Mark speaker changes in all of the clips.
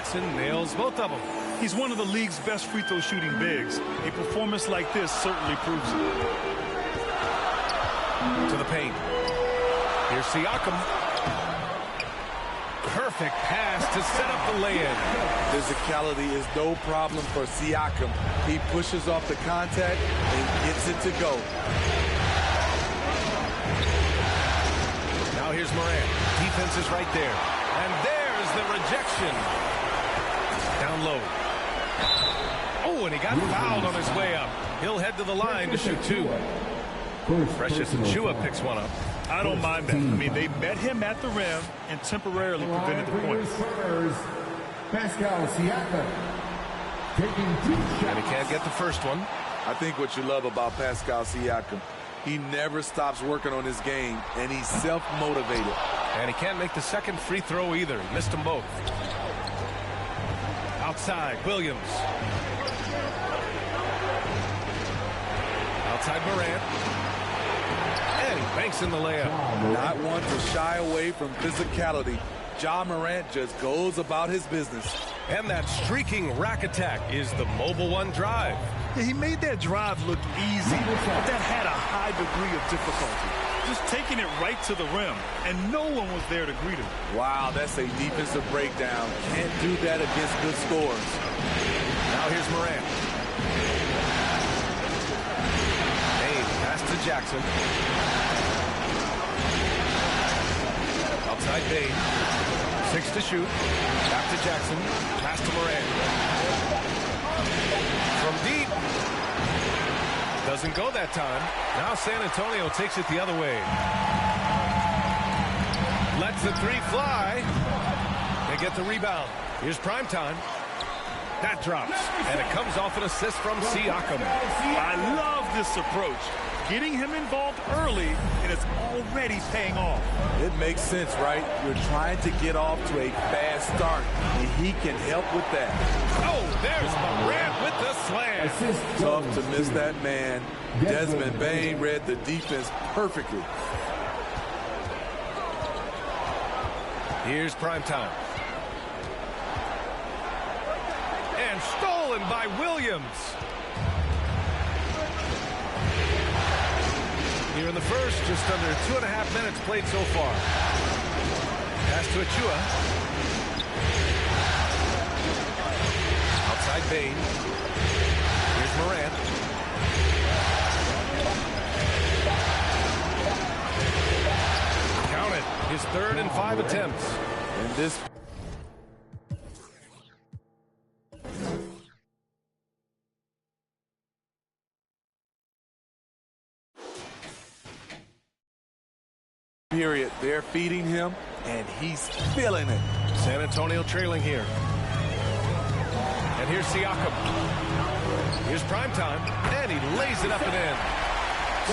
Speaker 1: Jackson nails both of them.
Speaker 2: He's one of the league's best free throw shooting bigs. A performance like this certainly proves it.
Speaker 1: To the paint. Here's Siakam. Perfect pass to set up the lay-in.
Speaker 3: Physicality is no problem for Siakam. He pushes off the contact and gets it to go.
Speaker 1: Now here's Morant. Defense is right there. And there's the rejection. Down low. Oh, and he got fouled on his way up. He'll head to the line to shoot two. Precious Achiuwa picks one up.
Speaker 2: I don't mind that. I mean, they met him at the rim and temporarily prevented the points.
Speaker 4: Pascal Siakam taking 2 shots.
Speaker 1: And he can't get the first one.
Speaker 3: I think what you love about Pascal Siakam, he never stops working on his game, and he's self-motivated.
Speaker 1: And he can't make the second free throw either. He missed them both. Outside, Williams. Outside Morant. And he banks in the layup.
Speaker 3: Not one to shy away from physicality. Ja Morant just goes about his business.
Speaker 1: And that streaking rack attack is the Mobile One drive.
Speaker 2: Yeah, he made that drive look easy, but that had a high degree of difficulty. Just taking it right to the rim, and no one was there to greet him.
Speaker 3: Wow, that's a defensive breakdown. Can't do that against good scores.
Speaker 1: Now here's Morant. Bane pass to Jackson. Outside Bane. 6 to shoot. Back to Jackson. Pass to Morant. From deep. Doesn't go that time. Now San Antonio takes it the other way. Lets the three fly. They get the rebound. Here's Primetime. That drops. And it comes off an assist from Siakam.
Speaker 2: I love this approach. Getting him involved early, and it's already paying off.
Speaker 3: It makes sense, right? You're trying to get off to a fast start, and he can help with that.
Speaker 1: Oh, there's Morant with the slam.
Speaker 3: Tough to miss that man. Desmond Bane read the defense perfectly.
Speaker 1: Here's Primetime. And stolen by Williams. Here in the first, just under 2.5 minutes played so far. Pass to Achiuwa. Outside Bane. Here's Morant. Count it. His 3rd and 5 attempts.
Speaker 3: And this period, they're feeding him, and he's feeling it.
Speaker 1: San Antonio trailing here. And here's Siakam. Here's Primetime, and he lays it up and in.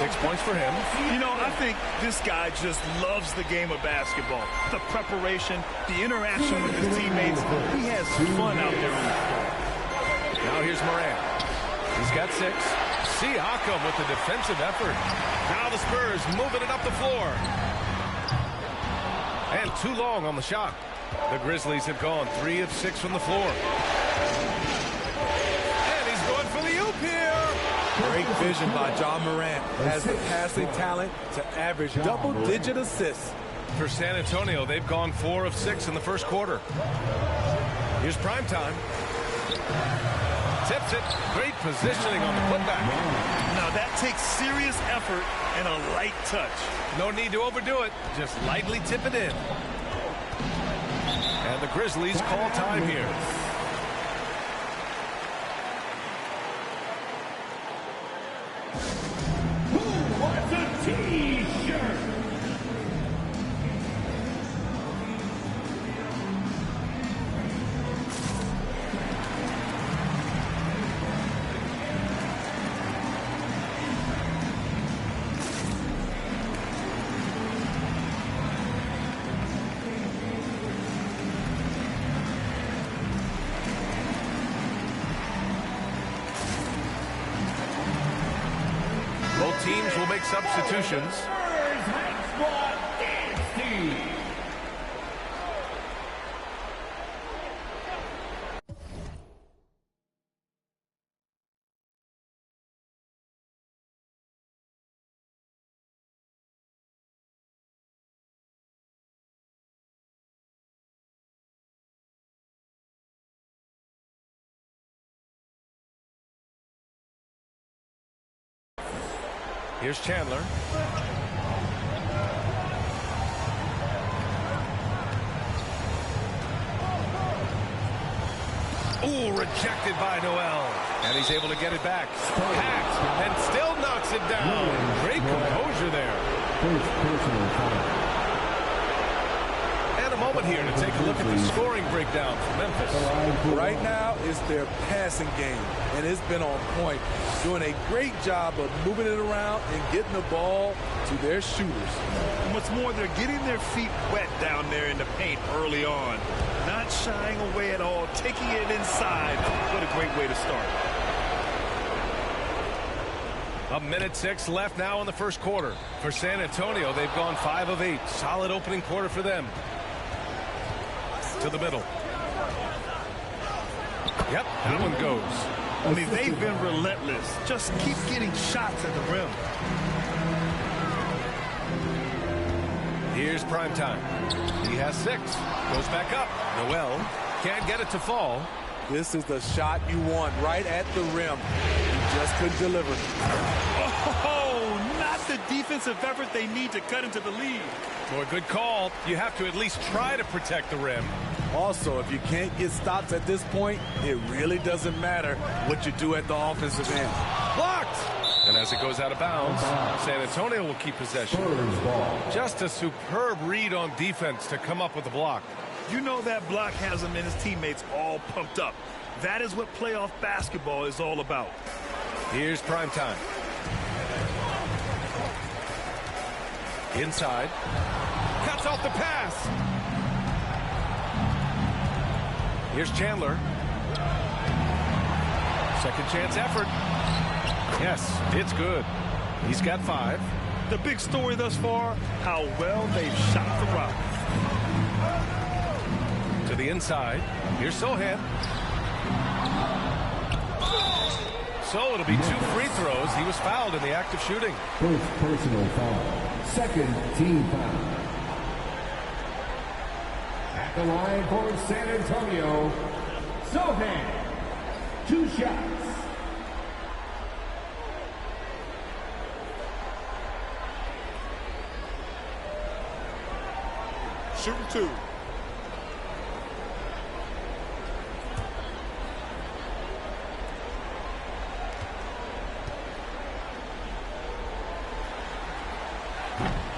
Speaker 1: 6 points for him.
Speaker 2: You know, I think this guy just loves the game of basketball. The preparation, the interaction with his teammates. He has fun out there on the court.
Speaker 1: Now here's Morant. He's got 6. Siakam with the defensive effort. Now the Spurs moving it up the floor. And too long on the shot. The Grizzlies have gone 3 of 6 from the floor. And he's going for the oop here.
Speaker 3: Great vision by Ja Morant. Has the passing talent to average double-digit assists.
Speaker 1: For San Antonio, they've gone 4 of 6 in the first quarter. Here's Primetime. Tips it. Great positioning on the putback.
Speaker 2: Now that takes serious effort and a light touch.
Speaker 1: No need to overdo it. Just lightly tip it in. And the Grizzlies call time here.
Speaker 4: Who wants a T-shirt?
Speaker 1: Both teams will make substitutions. Here's Chandler. Ooh, rejected by Noel. And he's able to get it back. Hacked and still knocks it down. Great composure there.
Speaker 4: First personal foul.
Speaker 1: And a moment here to take a look at the scoring breakdown for Memphis.
Speaker 3: Right now, it's their passing game, and it's been on point. Doing a great job of moving it around and getting the ball to their shooters.
Speaker 2: And what's more, they're getting their feet wet down there in the paint early on. Not shying away at all, taking it inside. What a great way to start.
Speaker 1: 1:06 left now in the first quarter. For San Antonio, they've gone 5 of 8. Solid opening quarter for them. To the middle. Yep, that one goes.
Speaker 2: I mean, they've been relentless. Just keep getting shots at the rim.
Speaker 1: Here's prime time. He has 6. Goes back up. Noel can't get it to fall.
Speaker 3: This is the shot you want right at the rim. He just couldn't deliver.
Speaker 2: Oh, not the defensive effort they need to cut into the lead.
Speaker 1: For a good call, you have to at least try to protect the rim.
Speaker 3: Also, if you can't get stops at this point, it really doesn't matter what you do at the offensive end.
Speaker 1: Blocked! And as it goes out of bounds, San Antonio will keep possession. Just a superb read on defense to come up with the block.
Speaker 2: You know that block has him and his teammates all pumped up. That is what playoff basketball is all about.
Speaker 1: Here's prime time. Inside. Cuts off the pass. Here's Chandler. Second chance effort. Yes, it's good. He's got 5.
Speaker 2: The big story thus far, how well they've shot the rock.
Speaker 1: To the inside. Here's Sohan. So it'll be 2 free throws. He was fouled in the act of shooting.
Speaker 4: First personal foul. Second team foul. At the line for San Antonio, Sohan. 2 shots.
Speaker 2: Shooting 2.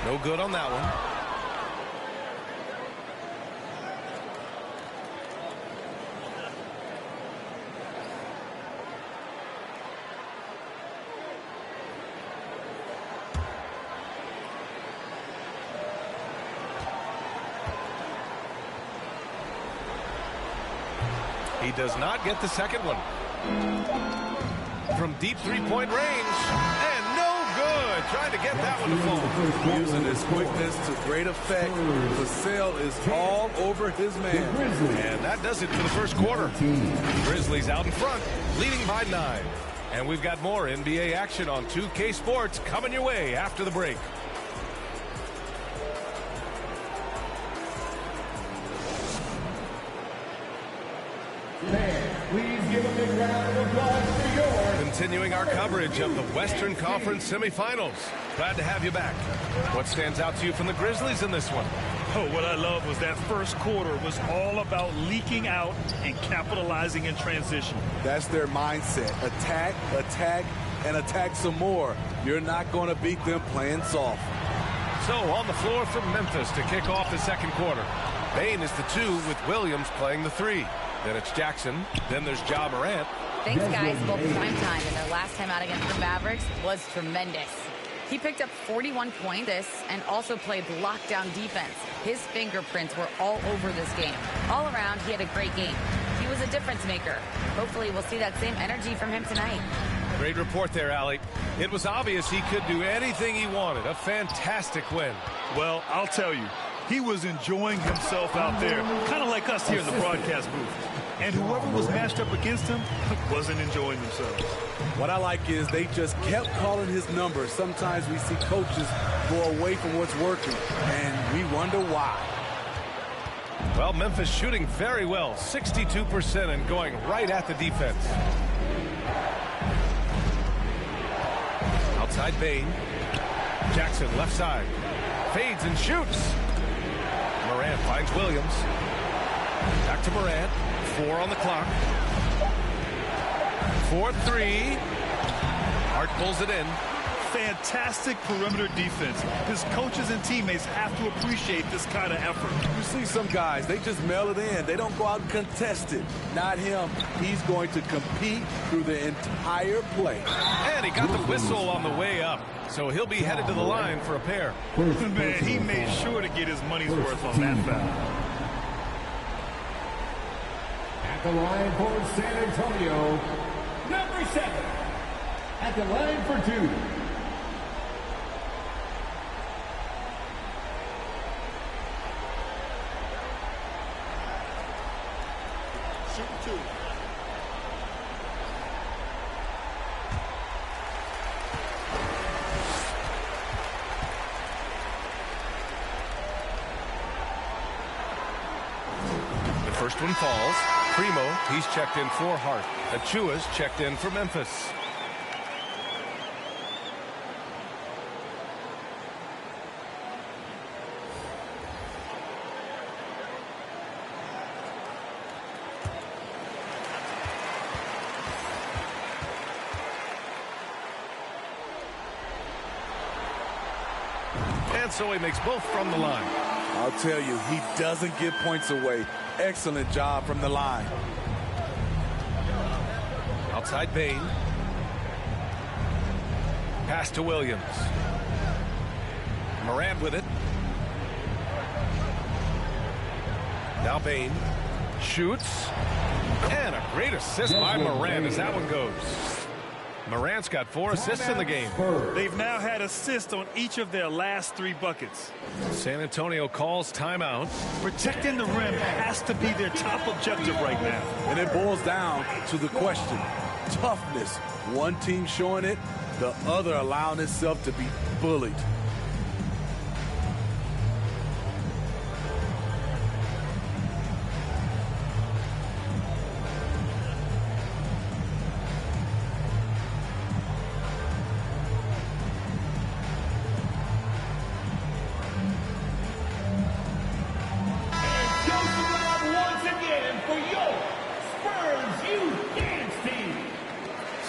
Speaker 1: No good on that one. He does not get the second one. From deep three-point range. And no good. Trying to get that one to fall.
Speaker 3: Using his quickness to great effect. Vassell is all over his man.
Speaker 1: And that does it for the first quarter. Grizzlies out in front, leading by 9. And we've got more NBA action on 2K Sports coming your way after the break.
Speaker 4: Please give a big round of applause to yours.
Speaker 1: Continuing our coverage of the Western Conference semifinals. Glad to have you back. What stands out to you from the Grizzlies in this one?
Speaker 2: Oh, what I love was that first quarter was all about leaking out and capitalizing in transition.
Speaker 3: That's their mindset. Attack, attack, and attack some more. You're not going to beat them playing soft.
Speaker 1: So on the floor for Memphis to kick off the second quarter. Bane is the 2 with Williams playing the 3. Then it's Jackson. Then there's Ja Morant.
Speaker 5: Thanks, guys. Well, prime time in their last time out against the Mavericks was tremendous. He picked up 41 points and also played lockdown defense. His fingerprints were all over this game. All around, he had a great game. He was a difference maker. Hopefully, we'll see that same energy from him tonight.
Speaker 1: Great report there, Allie. It was obvious he could do anything he wanted. A fantastic win.
Speaker 2: Well, I'll tell you, he was enjoying himself out there, kind of like us here in the broadcast booth. And whoever was matched up against him wasn't enjoying themselves.
Speaker 3: What I like is they just kept calling his number. Sometimes we see coaches go away from what's working, and we wonder why.
Speaker 1: Well, Memphis shooting very well, 62% and going right at the defense. Outside Bane. Jackson left side. Fades and shoots. Morant finds Williams. Back to Morant. 4 on the clock. 4-3. Hart pulls it in.
Speaker 2: Fantastic perimeter defense. His coaches and teammates have to appreciate this kind of effort.
Speaker 3: You see some guys, they just mail it in. They don't go out and contest it. Not him. He's going to compete through the entire play.
Speaker 1: And he got the whistle on the way up. So he'll be headed to the line for a pair.
Speaker 2: Man, he made sure to get his money's worth on that foul.
Speaker 4: At the line for San Antonio, number 7. At the line for 2.
Speaker 1: First one falls. Primo, he's checked in for Hart. Achua's checked in for Memphis. And so he makes both from the line.
Speaker 3: I'll tell you, he doesn't give points away. Excellent job from the line.
Speaker 1: Outside Bane. Pass to Williams. Morant with it. Now Bane shoots. And a great assist by Morant as that one goes. Morant's got 4 assists in the game.
Speaker 2: They've now had assists on each of their last 3 buckets.
Speaker 1: San Antonio calls timeout.
Speaker 2: Protecting the rim has to be their top objective right now.
Speaker 3: And it boils down to the question. Toughness. One team showing it, the other allowing itself to be bullied.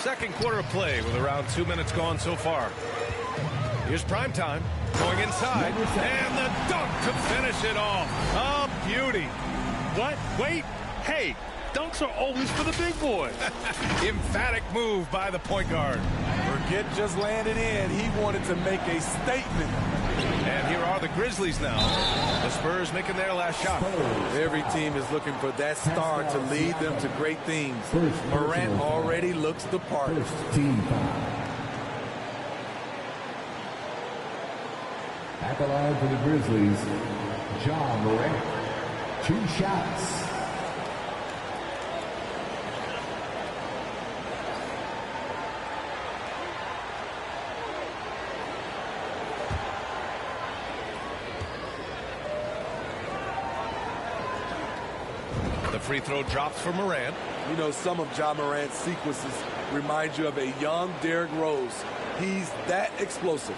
Speaker 1: Second quarter of play with around 2 minutes gone so far. Here's prime time going inside and the dunk to finish it off. A beauty.
Speaker 2: What? Wait. Hey, dunks are always for the big boys.
Speaker 1: Emphatic move by the point guard.
Speaker 3: Forget just landed in. He wanted to make a statement.
Speaker 1: And here are the Grizzlies now. The Spurs making their last shot.
Speaker 3: Every team is looking for that star to lead them to great things. Morant already looks the part.
Speaker 4: At the line for the Grizzlies, Ja Morant. 2 shots.
Speaker 1: The free throw drops for Morant.
Speaker 3: You know, some of Ja Morant's sequences remind you of a young Derrick Rose. He's that explosive.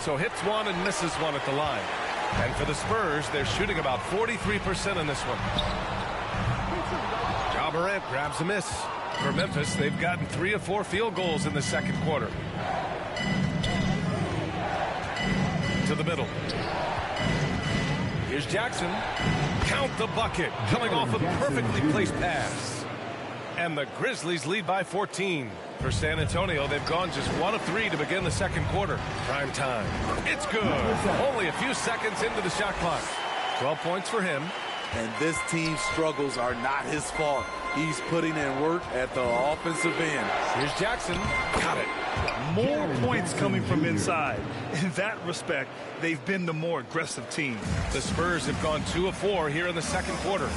Speaker 1: So hits one and misses one at the line. And for the Spurs, they're shooting about 43% in this one. Ja Morant grabs a miss. For Memphis, they've gotten 3 of 4 field goals in the second quarter. To the middle. Here's Jackson. Count the bucket. Coming off a perfectly placed pass. And the Grizzlies lead by 14. For San Antonio, they've gone just 1 of 3 to begin the second quarter. Prime time. It's good. Only a few seconds into the shot clock. 12 points for him.
Speaker 3: And this team's struggles are not his fault. He's putting in work at the offensive end.
Speaker 1: Here's Jackson. Got it.
Speaker 2: More points coming from inside. In that respect, they've been the more aggressive team.
Speaker 1: The Spurs have gone 2 of 4 here in the second quarter.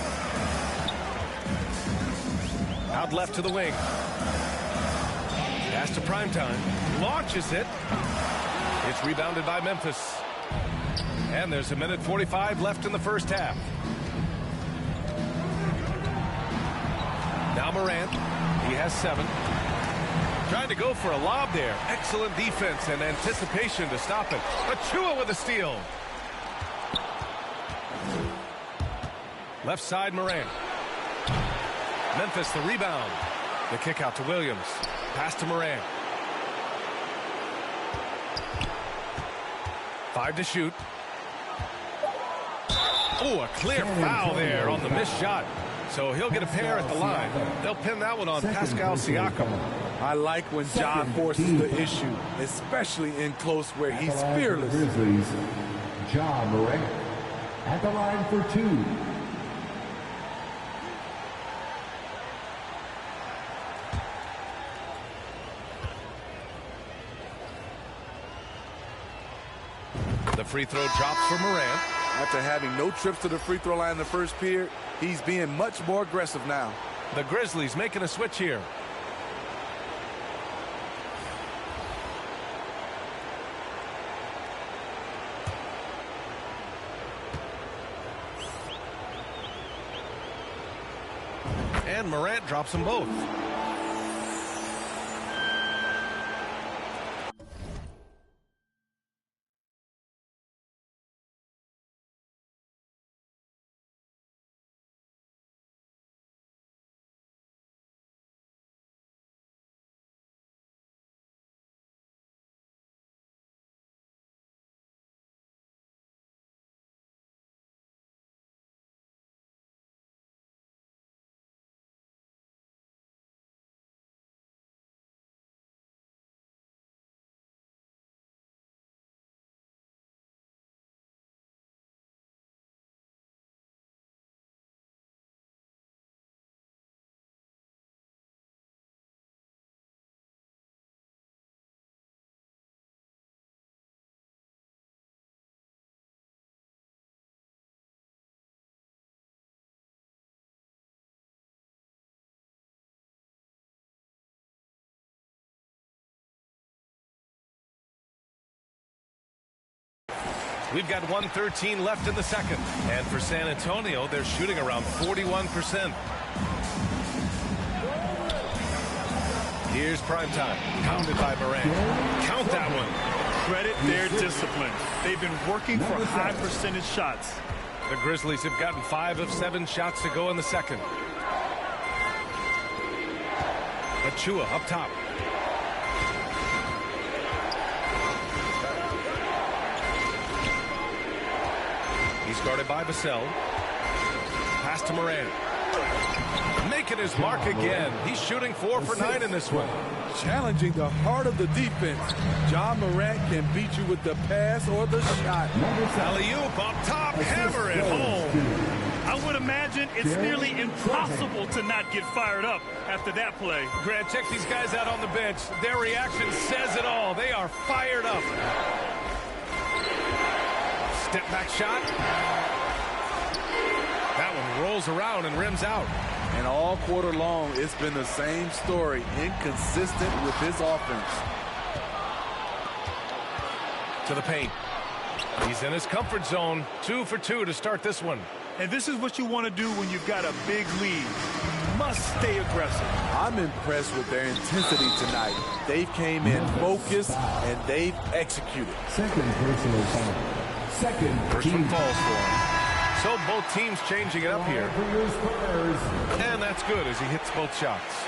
Speaker 1: Out left to the wing. Pass to Primetime. Launches it. It's rebounded by Memphis. And there's a minute 45 left in the first half. Now Morant. He has 7. Trying to go for a lob there. Excellent defense and anticipation to stop it. Achua with a steal. Left side Morant. Memphis the rebound. The kick out to Williams. Pass to Morant. 5 to shoot. Oh, a clear foul there on the missed shot. So he'll get a pair at the line. They'll pin that one on Pascal Siakam.
Speaker 3: I like when Ja forces the issue, especially in close where he's fearless.
Speaker 4: Grizzlies, Ja Morant at the line for 2.
Speaker 1: The free throw drops for Morant.
Speaker 3: After having no trips to the free throw line in the first period, he's being much more aggressive now.
Speaker 1: The Grizzlies making a switch here. And Morant drops them both. We've got 1:13 left in the second. And for San Antonio, they're shooting around 41%. Here's primetime. Pounded by Morant. Count that one.
Speaker 2: Credit their discipline. They've been working for high percentage shots.
Speaker 1: The Grizzlies have gotten 5 of 7 shots to go in the second. Achua up top. He's guarded by Vassell. Pass to Morant. Making his mark again. He's shooting 4 for 9 in this one.
Speaker 3: Challenging the heart of the defense. Ja Morant can beat you with the pass or the shot.
Speaker 1: Alley-oop up top. Hammer it home.
Speaker 2: I would imagine it's nearly impossible to not get fired up after that play.
Speaker 1: Grant, check these guys out on the bench. Their reaction says it all. They are fired up. Step back shot. That one rolls around and rims out.
Speaker 3: And all quarter long, it's been the same story. Inconsistent with his offense.
Speaker 1: To the paint. He's in his comfort zone. 2 for 2 to start this one.
Speaker 2: And this is what you want to do when you've got a big lead. You must stay aggressive.
Speaker 3: I'm impressed with their intensity tonight. They came in focused and they've executed.
Speaker 4: Second personal foul. Second
Speaker 1: First
Speaker 4: team
Speaker 1: one falls for him. So both teams changing it up here. And that's good as he hits both shots.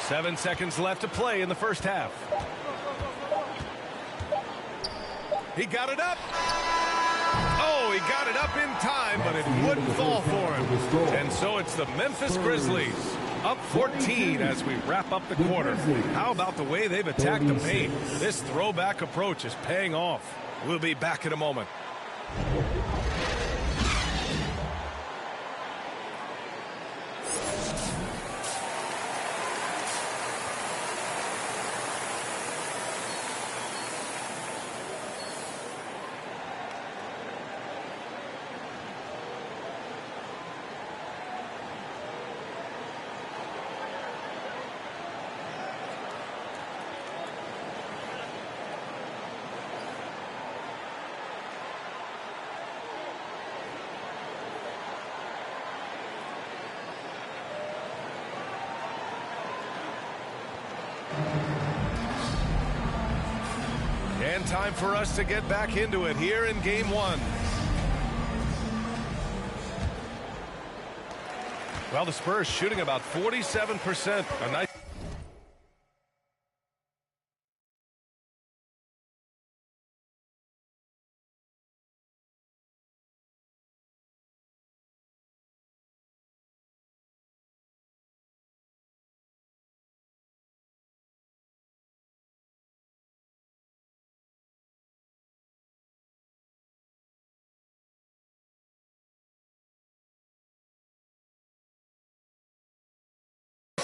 Speaker 1: 7 seconds left to play in the first half. He got it up. Oh, he got it up in time, but it wouldn't fall for him. And so it's the Memphis Grizzlies up 14 as we wrap up the quarter. How about the way they've attacked the paint? This throwback approach is paying off. We'll be back in a moment. And time for us to get back into it here in game one. Well, the Spurs shooting about 47%. A nice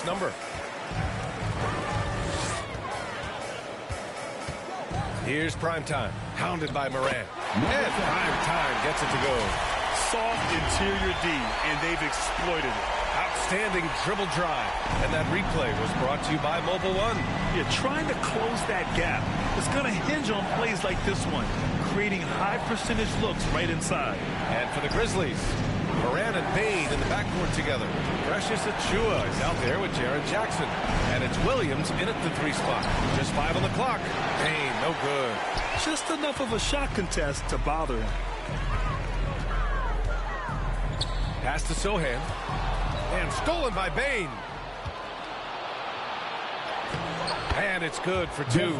Speaker 1: number. Here's Primetime, hounded by Morant. And Primetime gets it to go.
Speaker 2: Soft interior D, and they've exploited it.
Speaker 1: Outstanding dribble drive. And that replay was brought to you by Mobile One.
Speaker 2: You're trying to close that gap. It's going to hinge on plays like this one, creating high percentage looks right inside.
Speaker 1: And for the Grizzlies, Morant and Bane in the backcourt together. Precious Achiuwa is out there with Jaren Jackson. And it's Williams in at the 3 spot. Just 5 on the clock. Bane, no good.
Speaker 2: Just enough of a shot contest to bother him.
Speaker 1: Pass to Sohan. And stolen by Bane. And it's good for 2.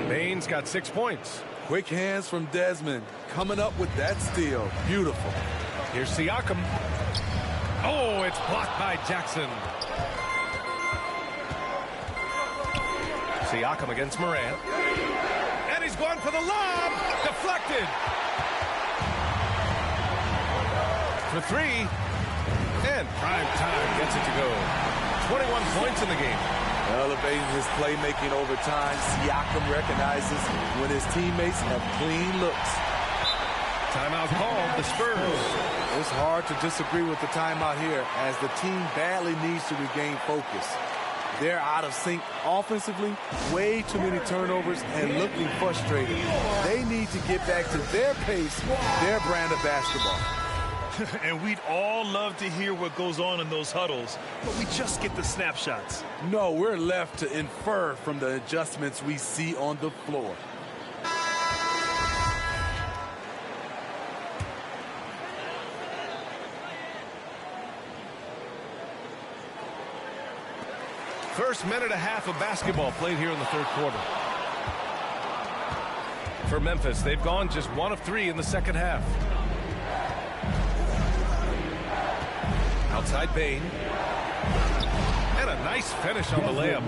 Speaker 1: Bane's got 6 points.
Speaker 3: Quick hands from Desmond. Coming up with that steal. Beautiful.
Speaker 1: Here's Siakam. Oh, it's blocked by Jackson. Siakam against Morant. And he's going for the lob. Deflected. For 3. And Primetime gets it to go. 21 points in the game.
Speaker 3: Elevating his playmaking over time. Siakam recognizes when his teammates have clean looks.
Speaker 1: Timeout called, the Spurs.
Speaker 3: It's hard to disagree with the timeout here as the team badly needs to regain focus. They're out of sync offensively, way too many turnovers, and looking frustrated. They need to get back to their pace, their brand of basketball.
Speaker 2: And we'd all love to hear what goes on in those huddles, but we just get the snapshots.
Speaker 3: No, we're left to infer from the adjustments we see on the floor.
Speaker 1: First minute and a half of basketball played here in the third quarter. For Memphis, they've gone just 1 of 3 in the second half. Outside Bane. And a nice finish on the layup.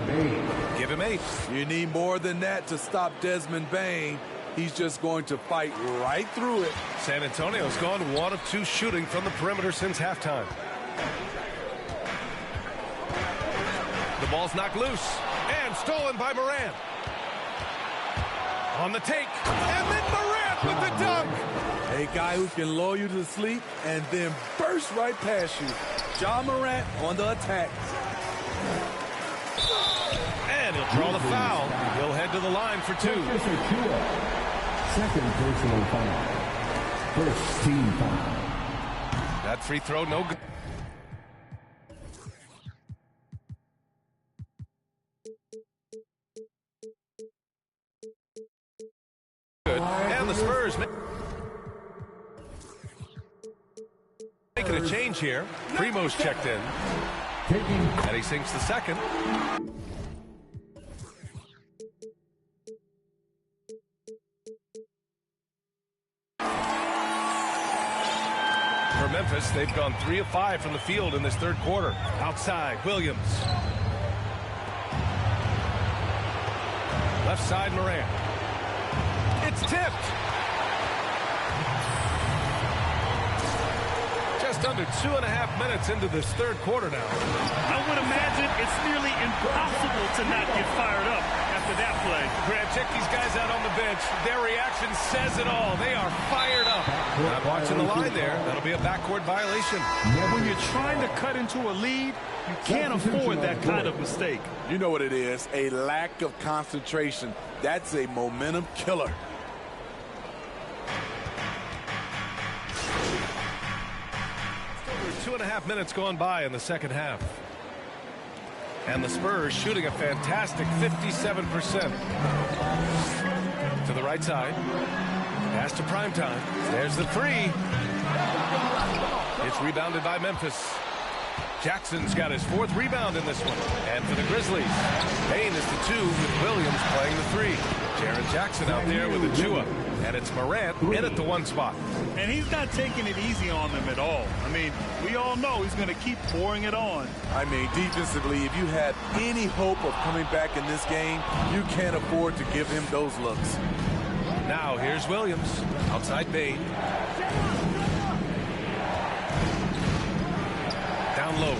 Speaker 1: Give him 8.
Speaker 3: You need more than that to stop Desmond Bane. He's just going to fight right through it.
Speaker 1: San Antonio's gone 1 of 2 shooting from the perimeter since halftime. The ball's knocked loose and stolen by Morant. On the take, and then Morant with the dunk.
Speaker 3: A guy who can lull you to sleep and then burst right past you. Ja Morant on the attack.
Speaker 1: And he'll draw the foul. He'll head to the line for 2.
Speaker 4: Second personal foul. First team foul.
Speaker 1: That free throw, no good. And the Spurs making a change here. Primo's checked in. And he sinks the second. For Memphis, they've gone 3 of 5 from the field in this third quarter. Outside, Williams. Left side, Morant. It's tipped. Just under 2.5 minutes into this third quarter now.
Speaker 2: I would imagine it's nearly impossible to not get fired up after that play.
Speaker 1: Grant, check these guys out on the bench. Their reaction says it all. They are fired up. Not watching the line there. That'll be a backcourt violation.
Speaker 2: When you're trying to cut into a lead, you can't afford that kind of mistake.
Speaker 3: You know what it is, a lack of concentration. That's a momentum killer.
Speaker 1: Over 2.5 minutes gone by in the second half. And the Spurs shooting a fantastic 57%. To the right side. Pass to Primetime. There's the three. It's rebounded by Memphis. Jackson's got his 4th rebound in this one. And for the Grizzlies, Payne is the 2 with Williams playing the 3. Jaren Jackson out there with Achua. And it's Morant in at the 1 spot.
Speaker 2: And he's not taking it easy on them at all. I mean, we all know he's going to keep pouring it on.
Speaker 3: I mean, defensively, if you had any hope of coming back in this game, you can't afford to give him those looks.
Speaker 1: Now here's Williams. Outside Payne. Down low.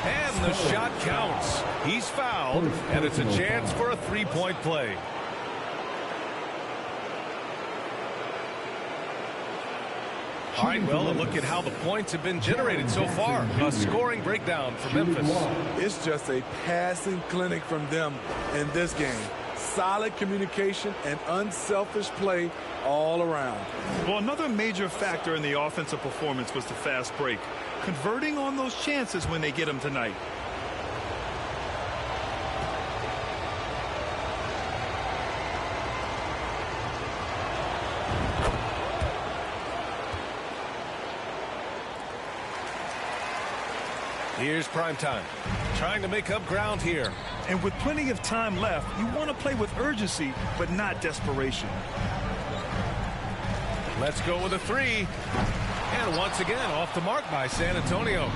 Speaker 1: And the shot counts. He's fouled, and it's a chance for a 3-point play. All right, well, a look at how the points have been generated so far. A scoring breakdown for Memphis.
Speaker 3: It's just a passing clinic from them in this game. Solid communication and unselfish play all around.
Speaker 2: Well, another major factor in the offensive performance was the fast break. Converting on those chances when they get them tonight.
Speaker 1: Here's Primetime, trying to make up ground here.
Speaker 2: And with plenty of time left, you want to play with urgency, but not desperation.
Speaker 1: Let's go with a 3. And once again, off the mark by San Antonio.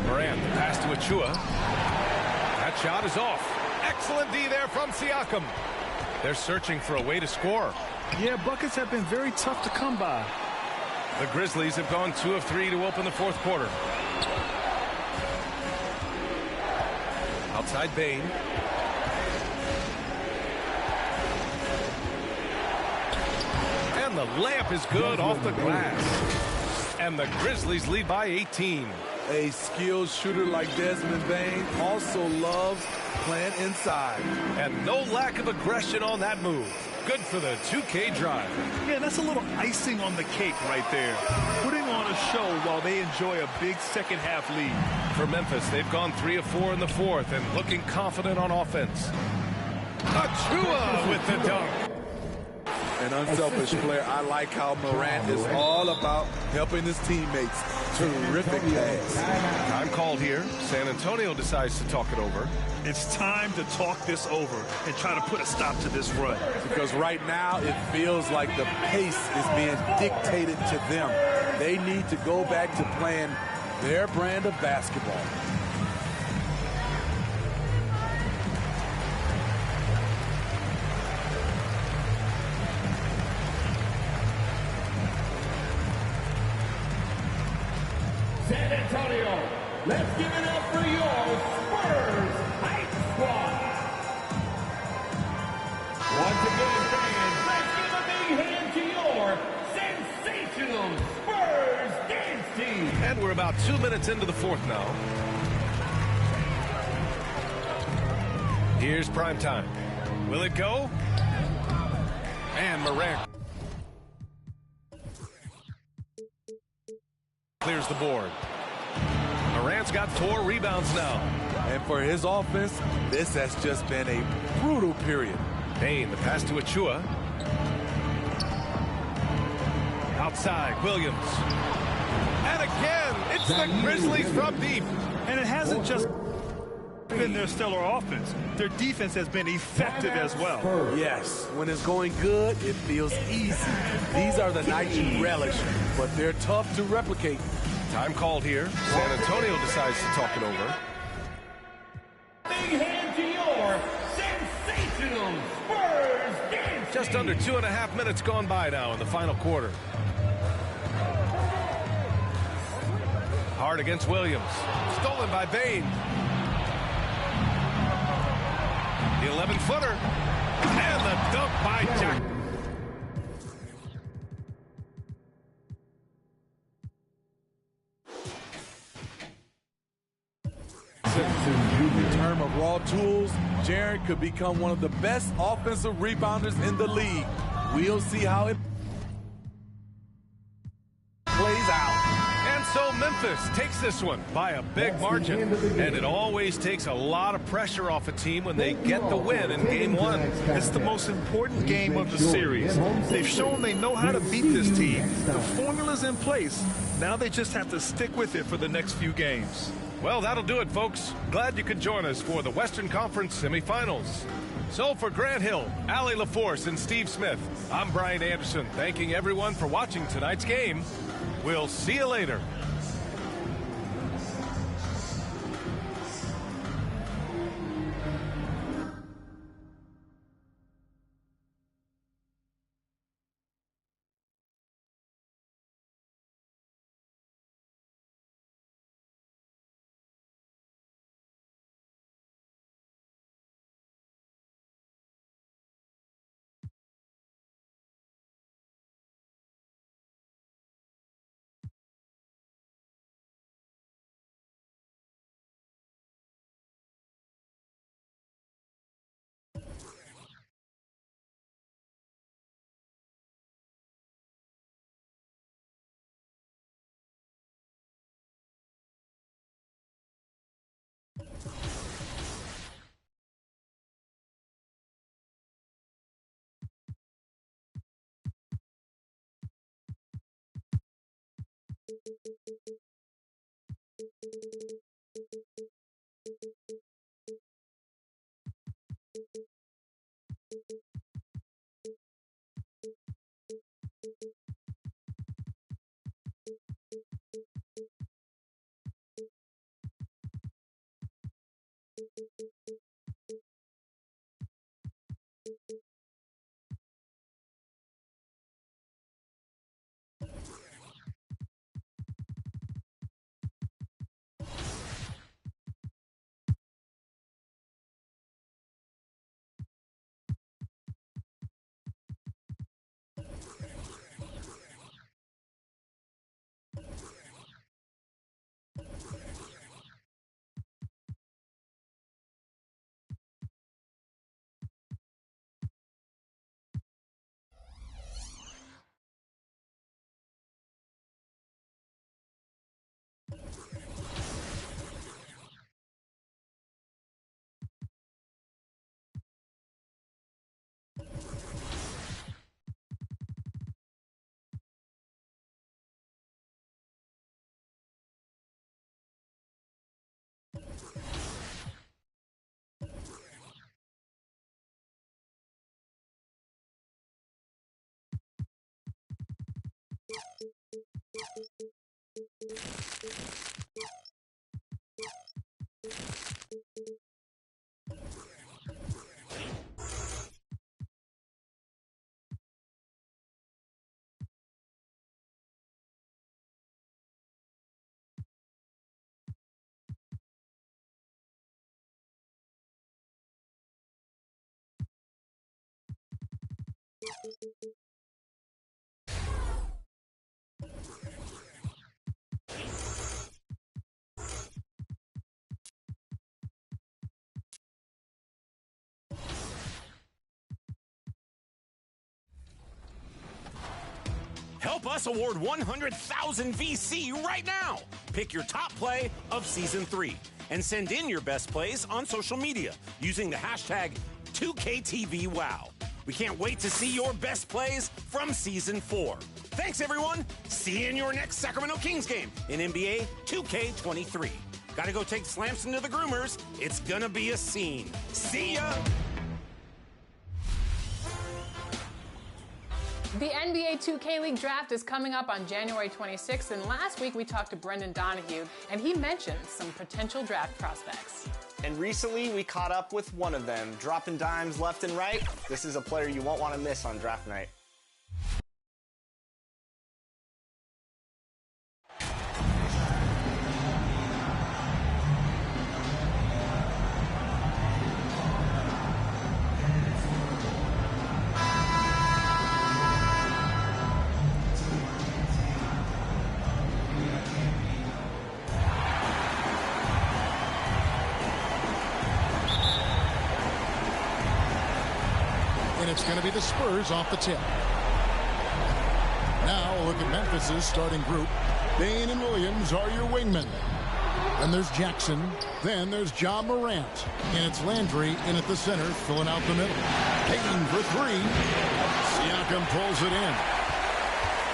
Speaker 1: Morant, the pass to Achua. That shot is off. Excellent D there from Siakam. They're searching for a way to score.
Speaker 2: Yeah, buckets have been very tough to come by.
Speaker 1: The Grizzlies have gone 2 of 3 to open the 4th quarter. Outside Payne. And the layup is good off the glass. And the Grizzlies lead by 18.
Speaker 3: A skilled shooter like Desmond Bane also loves playing inside.
Speaker 1: And no lack of aggression on that move. Good for the 2K drive.
Speaker 2: Yeah, that's a little icing on the cake right there. Putting on a show while they enjoy a big second-half lead.
Speaker 1: For Memphis, they've gone 3 of 4 in the 4th and looking confident on offense. Achua with the dunk.
Speaker 3: An unselfish player. I like how Morant is all about helping his teammates. Terrific pass.
Speaker 1: Time called here. San Antonio decides to talk it over.
Speaker 2: It's time to talk this over and try to put a stop to this run.
Speaker 3: Because right now it feels like the pace is being dictated to them. They need to go back to playing their brand of basketball.
Speaker 4: San Antonio, let's give it up for your Spurs Hype Squad. Once again, fans, let's give a big hand to your sensational Spurs dance team.
Speaker 1: And we're about 2 minutes into the 4th now. Here's Primetime. Will it go? And Morant clears the board. Morant's got 4 rebounds now.
Speaker 3: And for his offense, this has just been a brutal period.
Speaker 1: Payne, the pass to Achua. Outside, Williams. And again, it's the Grizzlies from deep.
Speaker 2: And it hasn't just been their stellar offense. Their defense has been effective as well.
Speaker 3: Yes, when it's going good, it feels easy. These are the nights you relish, but they're tough to replicate.
Speaker 1: Time called here. San Antonio decides to talk it over.
Speaker 4: Big hand to your sensational Spurs dance.
Speaker 1: Just under 2.5 minutes gone by now in the final quarter. Hard against Williams. Stolen by Payne. The 11-footer. And the dunk by Jack.
Speaker 3: In terms of raw tools, Jaren could become one of the best offensive rebounders in the league. We'll see how it plays out.
Speaker 1: And so Memphis takes this one by a big margin, and it always takes a lot of pressure off a team when they get the win in Game 1.
Speaker 2: It's the most important game of the series. They've shown they know how to beat this team. The formula's in place. Now they just have to stick with it for the next few games.
Speaker 1: Well, that'll do it, folks. Glad you could join us for the Western Conference semifinals. So for Grant Hill, Allie LaForce, and Steve Smith, I'm Brian Anderson, thanking everyone for watching tonight's game. We'll see you later.
Speaker 6: Help us award 100,000 VC right now. Pick your top play of Season 3 and send in your best plays on social media using the hashtag 2KTVWow. We can't wait to see your best plays from Season 4. Thanks, everyone. See you in your next Sacramento Kings game in NBA 2K23. Gotta go take Slamson to the groomers. It's gonna be a scene. See ya!
Speaker 7: The NBA 2K League draft is coming up on January 26th, and last week we talked to Brendan Donahue, and he mentioned some potential draft prospects.
Speaker 8: And recently we caught up with one of them, dropping dimes left and right. This is a player you won't want to miss on draft night.
Speaker 9: It's going to be the Spurs off the tip. Now a look at Memphis's starting group. Bane and Williams are your wingmen. Then there's Jackson. Then there's Ja Morant. And it's Landry in at the center, filling out the middle. Bane for three. Siakam pulls it in.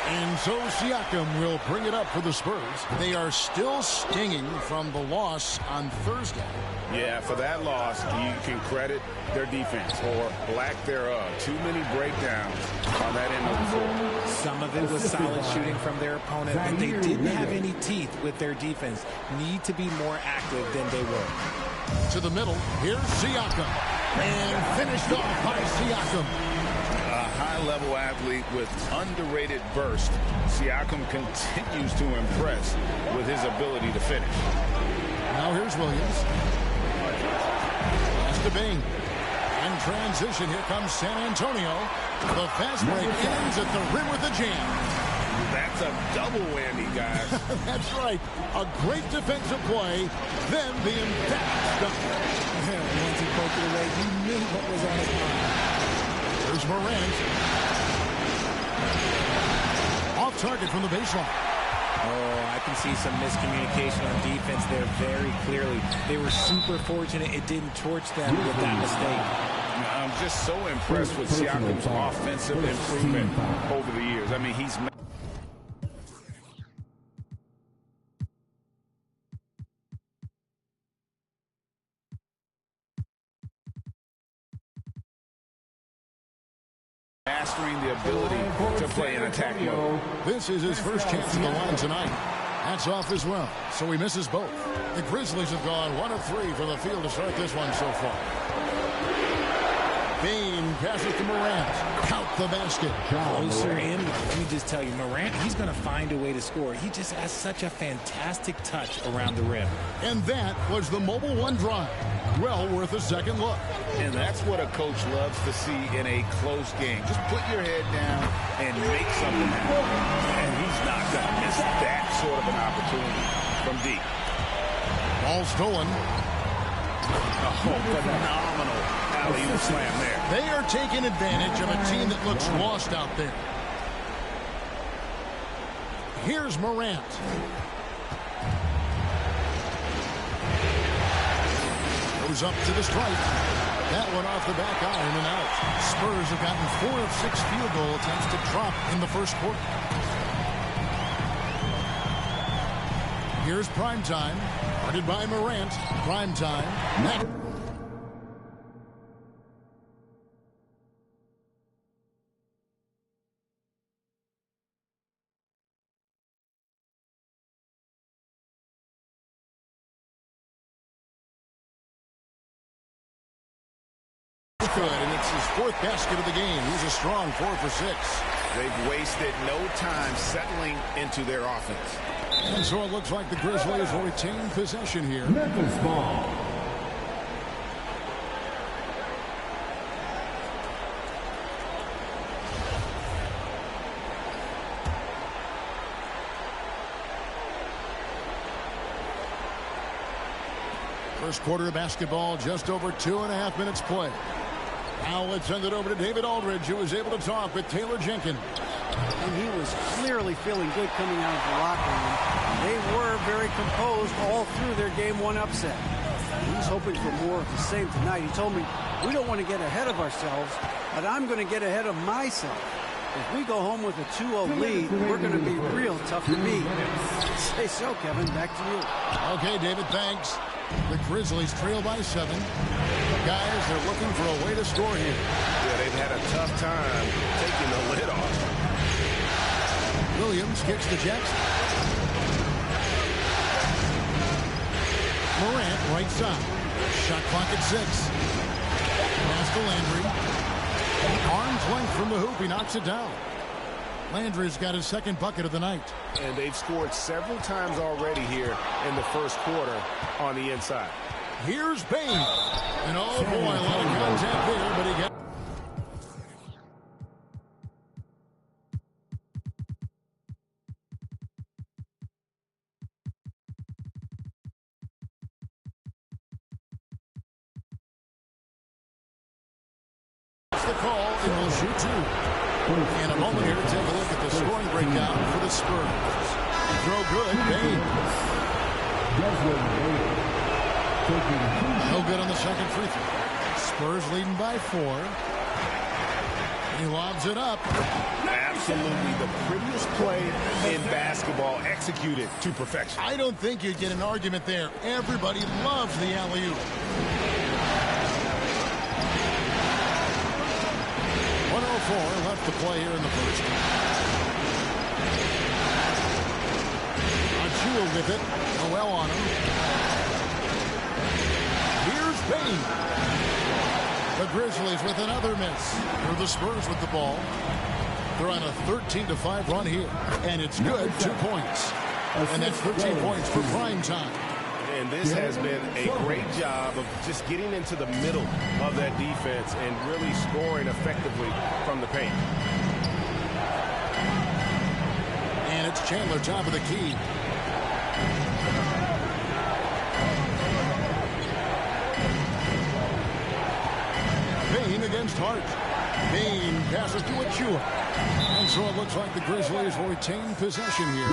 Speaker 9: And so Siakam will bring it up for the Spurs. They are still stinging from the loss on Thursday.
Speaker 10: Yeah, for that loss, you can credit their defense or lack thereof. Too many breakdowns on that end of the floor.
Speaker 11: Some of it was solid shooting from their opponent, but they didn't have any teeth with their defense. Need to be more active than they were.
Speaker 9: To the middle, here's Siakam. And finished off by Siakam.
Speaker 10: A high-level athlete with underrated burst. Siakam continues to impress with his ability to finish.
Speaker 9: Now here's Williams. Pass to Bane. In transition, here comes San Antonio. The fast break ends at the rim with a jam.
Speaker 10: That's a double whammy, guys.
Speaker 9: That's right. A great defensive play, then the emphatic dunk.
Speaker 11: Once he poked it away, he knew what was on his mind.
Speaker 9: There's Morant. Off target from the baseline.
Speaker 11: Oh, I can see some miscommunication on defense there very clearly. They were super fortunate it didn't torch them with that mistake.
Speaker 10: I'm just so impressed with Siakam's offensive improvement over the years. I mean, he's... mastering the ability to play in attack mode.
Speaker 9: This is his first chance at the line tonight. That's off as well, so he misses both. The Grizzlies have gone 1 of 3 from the field to start this one so far. Bane passes to Morant. Count the basket.
Speaker 11: Closer in. Let me just tell you, Morant, he's going to find a way to score. He just has such a fantastic touch around the rim.
Speaker 9: And that was the Mobile One drive. Well worth a second look.
Speaker 10: And that's what a coach loves to see in a close game. Just put your head down and make something happen. And he's not going to miss that sort of an opportunity from deep.
Speaker 9: Ball stolen.
Speaker 10: Oh, phenomenal alley-oop slam there.
Speaker 9: They are taking advantage of a team that looks lost out there. Here's Morant. Goes up to the stripe. That one off the back iron and out. Spurs have gotten 4 of 6 field goal attempts to drop in the first quarter. Here's Primetime. Guarded by Morant. Primetime. Next. And it's his 4th basket of the game. He's a strong 4 for 6.
Speaker 10: They've wasted no time settling into their offense.
Speaker 9: And so it looks like the Grizzlies will retain possession here.
Speaker 4: Memphis ball.
Speaker 9: First quarter of basketball, just over 2.5 minutes play. Now let's send it over to David Aldridge, who was able to talk with Taylor Jenkins.
Speaker 12: And he was clearly feeling good coming out of the locker room. They were very composed all through their Game 1 upset. He's hoping for more of the same tonight. He told me, we don't want to get ahead of ourselves, but I'm going to get ahead of myself. If we go home with a 2-0 lead, we're going to be real tough to beat. Say so, Kevin. Back to you.
Speaker 9: Okay, David, thanks. The Grizzlies trail by 7. Guys, they're looking for a way to score here.
Speaker 10: Yeah, they've had a tough time taking the lid off.
Speaker 9: Williams kicks to Jackson. Morant, right side. Shot clock at 6. Pass to Landry. Arm's length from the hoop. He knocks it down. Landry's got his 2nd bucket of the night.
Speaker 10: And they've scored several times already here in the first quarter on the inside.
Speaker 9: Here's Bane. And oh boy, a lot of contact there, but he got... the call, and we'll shoot 2. In a moment here to take a look at the scoring breakdown for the Spurs. Throw good. Bain. No good on the second free throw. Spurs leading by 4. He lobs it up.
Speaker 10: Absolutely the prettiest play in basketball, executed to perfection.
Speaker 9: I don't think you'd get an argument there. Everybody loves the alley-oop. 1:04 left to play here in the first. Achua with it. Noel on him. Here's Bain. The Grizzlies with another miss. Or the Spurs with the ball. They're on a 13-5 run here. And it's good, 2 points. And that's 13 points for prime time.
Speaker 13: And this has been a great job of just getting into the middle of that defense and really scoring effectively from the paint.
Speaker 9: And it's Chandler, top of the key. Bain against Hart. Bain passes to Achua. And so it looks like the Grizzlies will retain possession here.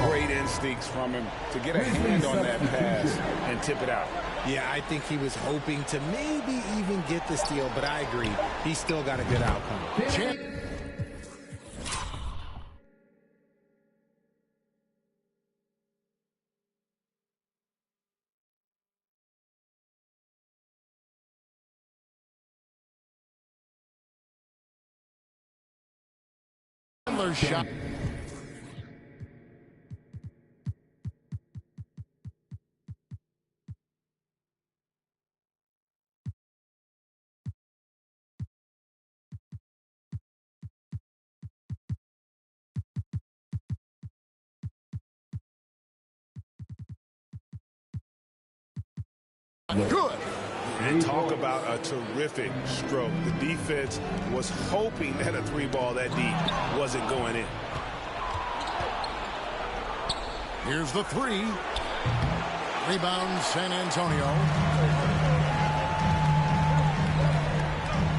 Speaker 10: Great instincts from him to get a hand on that pass and tip it out.
Speaker 11: Yeah, I think he was hoping to maybe even get the steal, but I agree. He's still got a good outcome.
Speaker 9: Shot.
Speaker 13: Good. And talk about a terrific stroke. The defense was hoping that a 3-ball that deep wasn't going in.
Speaker 9: Here's the 3. Rebound, San Antonio.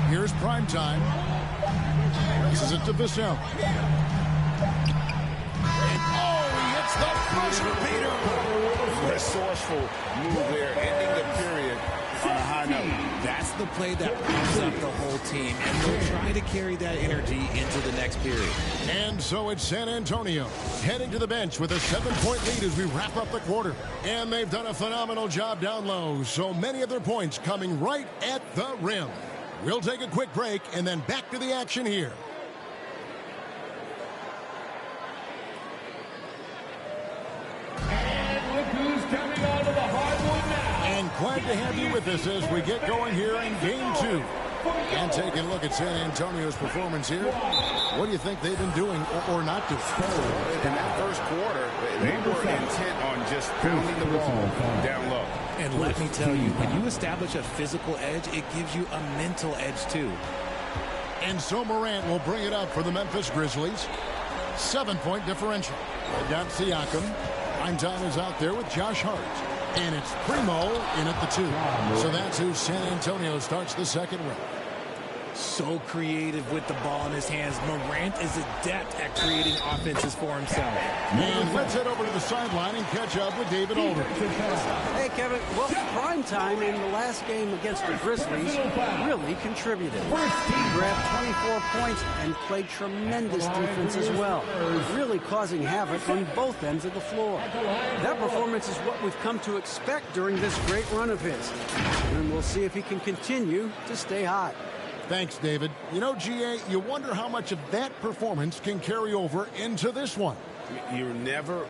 Speaker 9: Here's prime time. This is it to Vassell. And he hits the buzzer beater.
Speaker 10: Resourceful move there, ending the period on a high note.
Speaker 11: That's the play that pumps up the whole team, and they'll try to carry that energy into the next period.
Speaker 9: And so it's San Antonio heading to the bench with a 7-point lead as we wrap up the quarter. And they've done a phenomenal job down low, so many of their points coming right at the rim. We'll take a quick break and then back to the action here. Glad to have you with us as we get going here in Game 2. And taking a look at San Antonio's performance here. What do you think they've been doing or not doing?
Speaker 10: In that first quarter, they were intent on just pounding the ball down low.
Speaker 11: And let me tell you, when you establish a physical edge, it gives you a mental edge too.
Speaker 9: And so Morant will bring it up for the Memphis Grizzlies. 7-point differential. They got Siakam. Prime time is out there with Josh Hart. And it's Primo in at the 2. So that's who San Antonio starts the second round.
Speaker 11: So creative with the ball in his hands. Morant is adept at creating offenses for himself.
Speaker 9: And let's head over to the sideline and catch up with David Aldridge.
Speaker 12: Hey, Kevin. Well, prime time in the last game against the Grizzlies really contributed. He grabbed 24 points and played tremendous defense as well, really causing havoc on both ends of the floor. That performance is what we've come to expect during this great run of his. And we'll see if he can continue to stay hot.
Speaker 9: Thanks, David. You know, GA, you wonder how much of that performance can carry over into this one.
Speaker 13: You're never...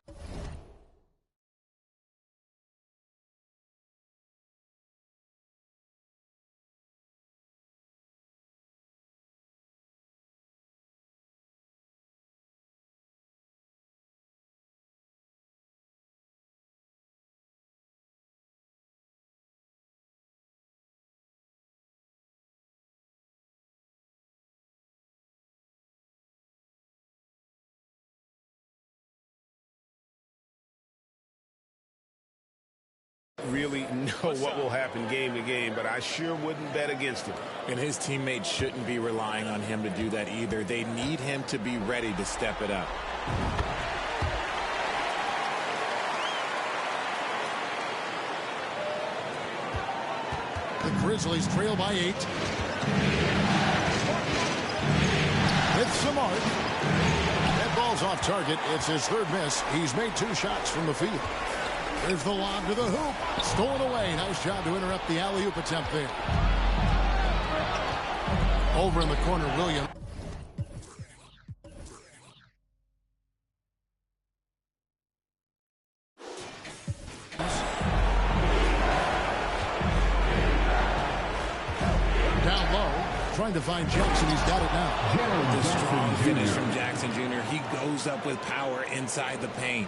Speaker 13: really know what will happen game to game, but I sure wouldn't bet against him.
Speaker 11: And his teammates shouldn't be relying on him to do that either. They need him to be ready to step it up.
Speaker 9: The Grizzlies trail by 8. It's Samart. That ball's off target. It's his third miss. He's made 2 shots from the field. There's the lob to the hoop. Stolen away. Nice job to interrupt the alley-oop attempt there. Over in the corner, Williams. Down low, trying to find Jackson. He's got it now.
Speaker 11: The strong finish from Jackson Jr. He goes up with power inside the paint.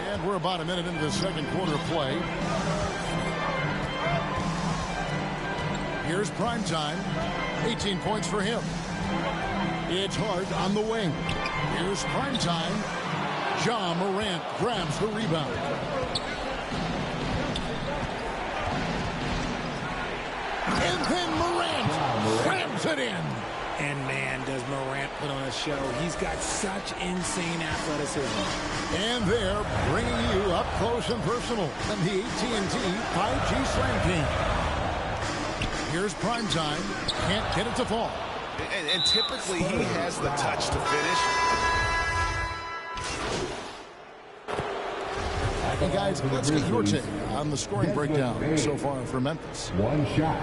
Speaker 9: And we're about a minute into the second quarter of play. Here's Primetime. 18 points for him. It's Hart on the wing. Here's Primetime. Ja Morant grabs the rebound. And then Morant slams it in.
Speaker 11: And man, does Morant put on a show. He's got such insane athleticism.
Speaker 9: And they're bringing you up close and personal from the AT&T 5G Slam Team. Here's Primetime. Can't get it to fall.
Speaker 10: And typically he has the touch to finish.
Speaker 9: Hey guys, let's get your take on the scoring breakdown so far for Memphis.
Speaker 4: 1 shot.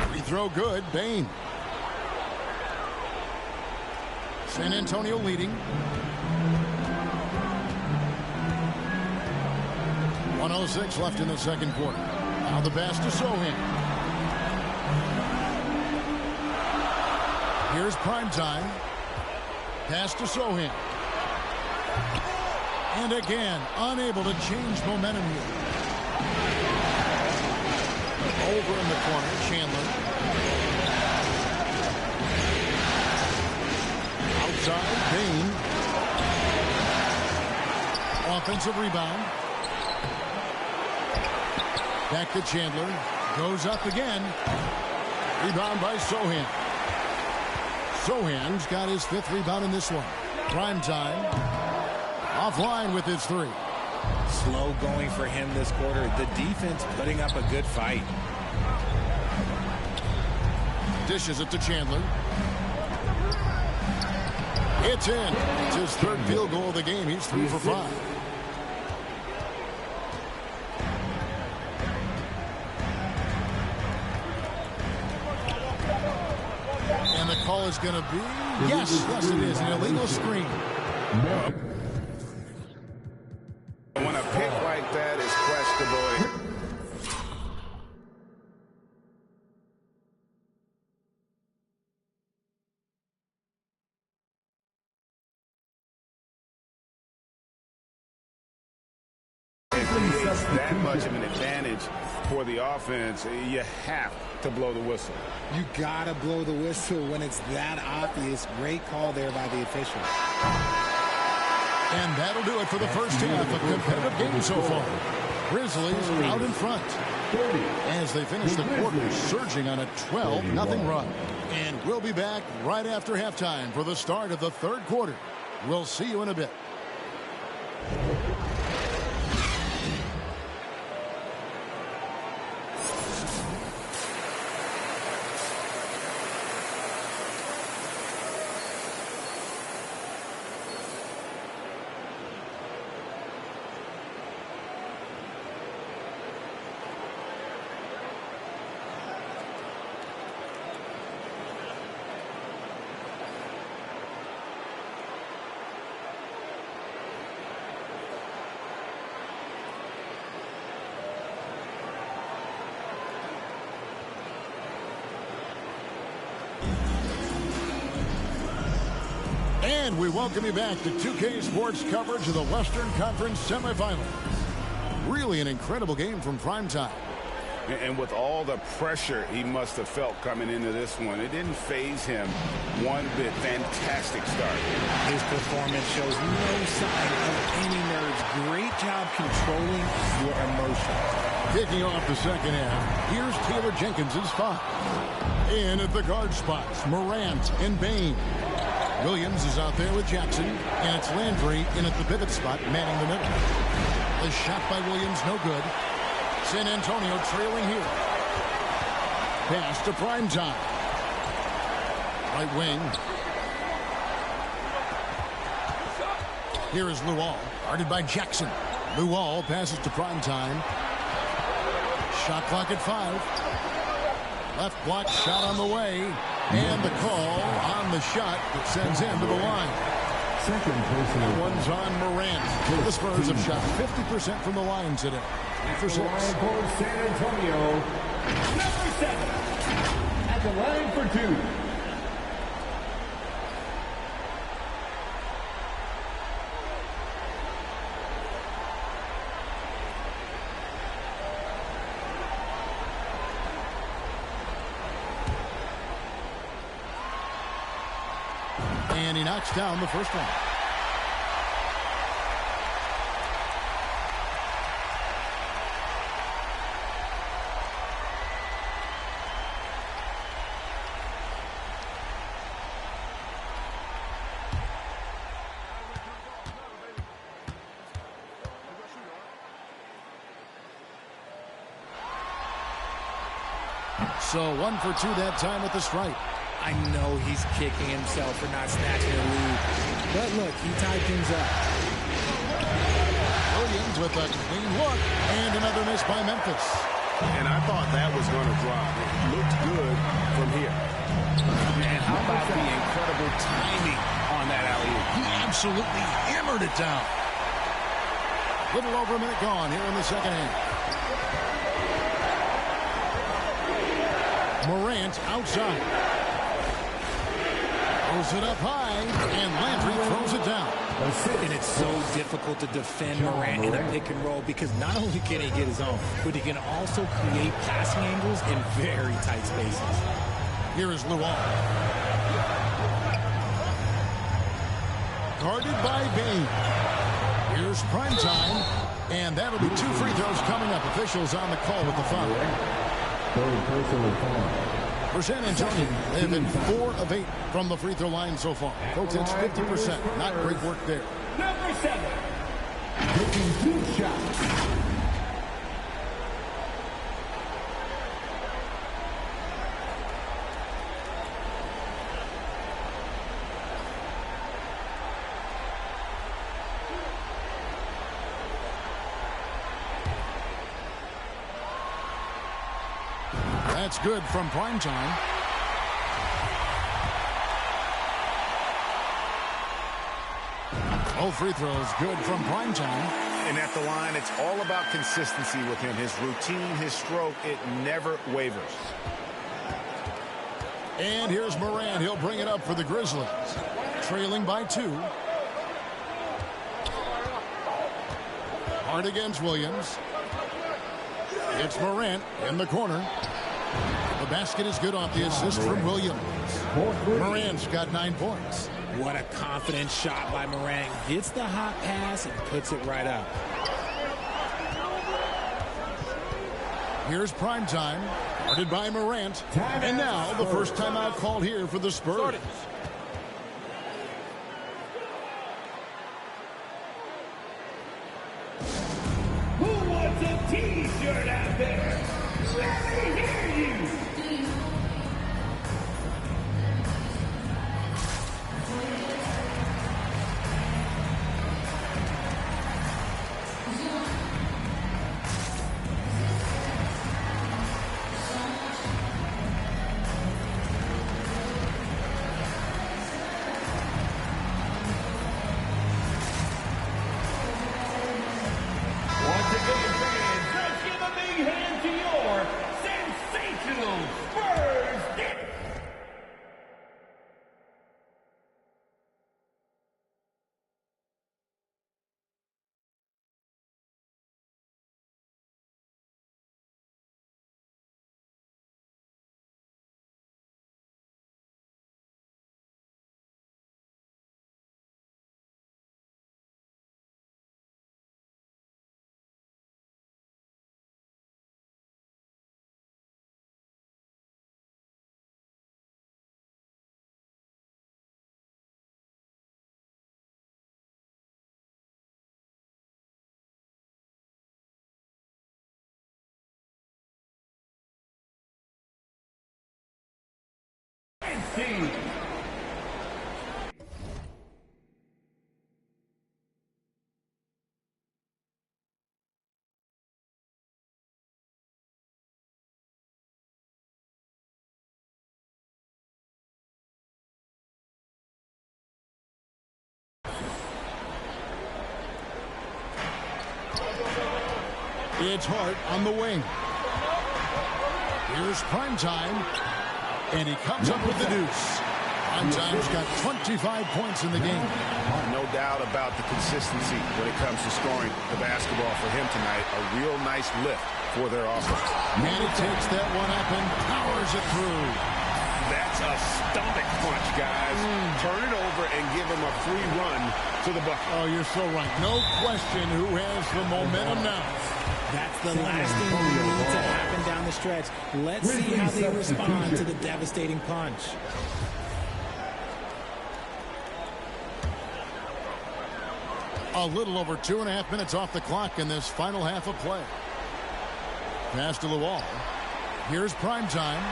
Speaker 9: Free throw good. Bane. San Antonio leading. 1:06 left in the second quarter. Now the pass to Sohan. Here's Primetime. Pass to Sohan. And again, unable to change momentum here. Over in the corner, Chandler. Outside, Bane. Offensive rebound. Back to Chandler. Goes up again. Rebound by Sohan. Sohan's got his 5th rebound in this one. Primetime. Offline with his 3.
Speaker 11: Slow going for him this quarter. The defense putting up a good fight.
Speaker 9: Dishes it to Chandler. It's in. It's his 3rd field goal of the game. He's 3 for 5. And the call is going to be, yes, it is, an illegal screen.
Speaker 10: When a pick like that is questionable. It's that much of an advantage for the offense. You have to blow the whistle.
Speaker 11: You gotta blow the whistle when it's that obvious. Great call there by the official.
Speaker 9: And that'll do it for the first half of competitive game so far. Grizzlies out in front as they finish the quarter, surging on a 12-0 run. And we'll be back right after halftime for the start of the 3rd quarter. We'll see you in a bit. And we welcome you back to 2K Sports coverage of the Western Conference semifinals. Really an incredible game from Primetime.
Speaker 10: And with all the pressure he must have felt coming into this one, it didn't faze him one bit. Fantastic start.
Speaker 11: His performance shows no sign of any nerves. Great job controlling your emotions.
Speaker 9: Kicking off the second half, here's Taylor Jenkins' spot. In at the guard spots, Morant and Bane. Williams is out there with Jackson, and it's Landry in at the pivot spot, manning the middle. The shot by Williams, no good. San Antonio trailing here. Pass to Primetime. Right wing. Here is Luol, guarded by Jackson. Luol passes to Primetime. Shot clock at 5. Left block shot on the way. And the call on the shot that sends him to the line.
Speaker 14: Second personal.
Speaker 9: One's on Morant. The Spurs have shot 50% from the line today. 3 for 6.
Speaker 14: Line for San Antonio.
Speaker 4: Number 7. At the line for 2.
Speaker 9: And he knocks down the first one. So 1 for 2 that time with the strike.
Speaker 11: I know he's kicking himself for not snatching the lead. But look, he tied things up.
Speaker 9: Williams with a clean look. And another miss by Memphis.
Speaker 13: And I thought that was going to drop. It looked good from here.
Speaker 10: And how about the incredible timing on that alley-oop?
Speaker 9: He absolutely hammered it down. Little over a minute gone here in the second half. Morant outside. Throws it up high, and Landry throws it down.
Speaker 11: And it's so difficult to defend Morant in a pick and roll because not only can he get his own, but he can also create passing angles in very tight spaces.
Speaker 9: Here is Luol. Guarded by Bain. Here's Primetime, and that'll be 2 free throws coming up. Officials on the call with the foul.
Speaker 14: Third personal foul.
Speaker 9: For San Antonio, they've been 4 of 8 from the free throw line so far. Folks, it's 50%. Not great work there.
Speaker 4: Number 7. Taking 2 shots.
Speaker 9: That's good from Primetime. All free throws good from Primetime.
Speaker 10: And at the line, it's all about consistency with him. His routine, his stroke, it never wavers.
Speaker 9: And here's Morant. He'll bring it up for the Grizzlies. Trailing by 2. Hard against Williams. It's Morant in the corner. The basket is good off the assist from Williams. Morant's got 9 points.
Speaker 11: What a confident shot by Morant. Gets the hot pass and puts it right up.
Speaker 9: Here's Primetime, guarded by Morant. And now the first timeout called here for the Spurs.
Speaker 4: Who wants a T-shirt out there? Let me hear you. Steve.
Speaker 9: It's Hart on the wing. Here's Primetime, and he comes up with the deuce. Primetime's got 25 points in the game.
Speaker 13: No doubt about the consistency when it comes to scoring the basketball for him tonight. A real nice lift for their offense.
Speaker 9: Manny takes that one up and powers it through.
Speaker 13: That's a stomach punch, guys. Turn it over and give him a free run to the bucket.
Speaker 9: Oh, you're so right. No question who has the momentum now.
Speaker 11: That's the last thing we need to happen down the stretch. Let's see how they respond to the devastating punch.
Speaker 9: A little over 2.5 minutes off the clock in this final half of play. Pass to the wall. Here's Primetime.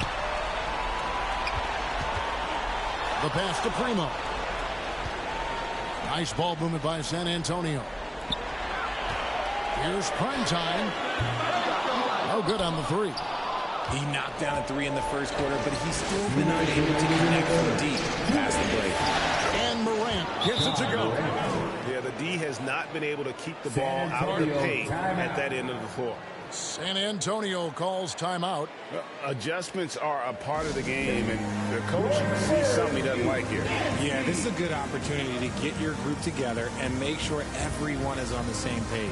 Speaker 9: The pass to Primo. Nice ball movement by San Antonio. Here's Primetime. No good on the three.
Speaker 11: He knocked down a three in the first quarter, but he's still been unable to connect from deep past the break.
Speaker 9: And Morant gets it to go.
Speaker 13: Yeah, the D has not been able to keep the ball out of the paint at that end of the floor.
Speaker 9: San Antonio calls timeout.
Speaker 13: Adjustments are a part of the game, and the coach sees something he doesn't like here.
Speaker 11: Yeah, this is a good opportunity to get your group together and make sure everyone is on the same page.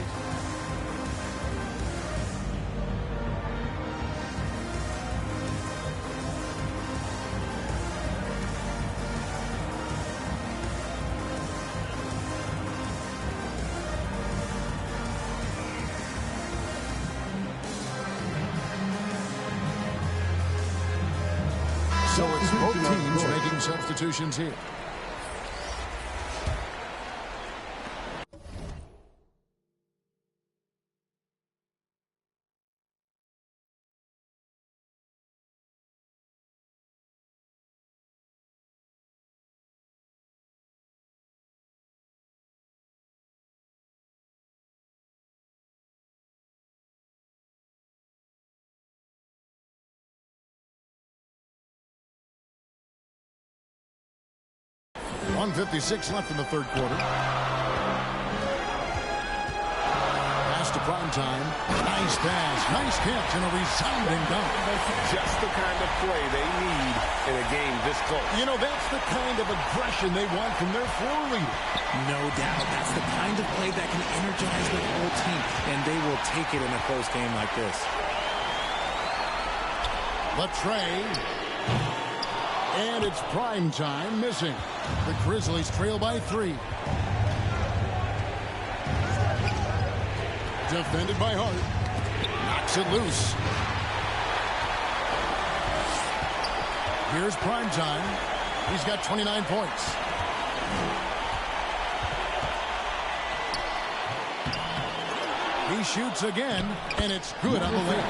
Speaker 9: So it's both teams making substitutions here. .156 left in the third quarter. Pass to Primetime. Nice pass, nice catch, and a resounding dunk.
Speaker 13: Just the kind of play they need in a game this close.
Speaker 9: You know, that's the kind of aggression they want from their floor leader.
Speaker 11: No doubt. That's the kind of play that can energize the whole team, and they will take it in a close game like this.
Speaker 9: Latrey. And it's Primetime missing. The Grizzlies trail by 3. Defended by Hart. Knocks it loose. Here's Primetime. He's got 29 points. He shoots again, and it's good on the layup.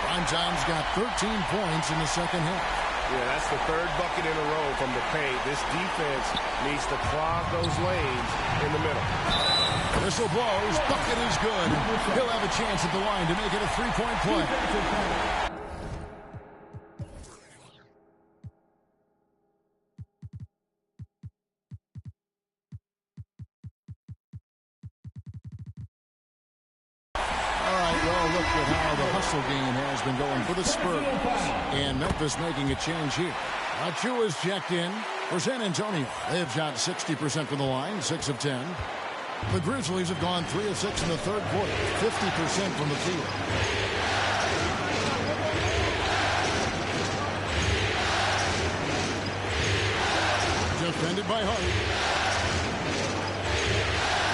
Speaker 9: Primetime's got 13 points in the second half.
Speaker 13: Yeah, that's the third bucket in a row from the paint. This defense needs to clog those lanes in the middle.
Speaker 9: Whistle blows. Bucket is good. He'll have a chance at the line to make it a three-point play. Look at how the hustle game has been going for the Spurs. And Memphis making a change here. Achiuwa's checked in for San Antonio. They've shot 60% from the line, 6 of 10. The Grizzlies have gone 3 of 6 in the third quarter, 50% from the field. Defended by Hart.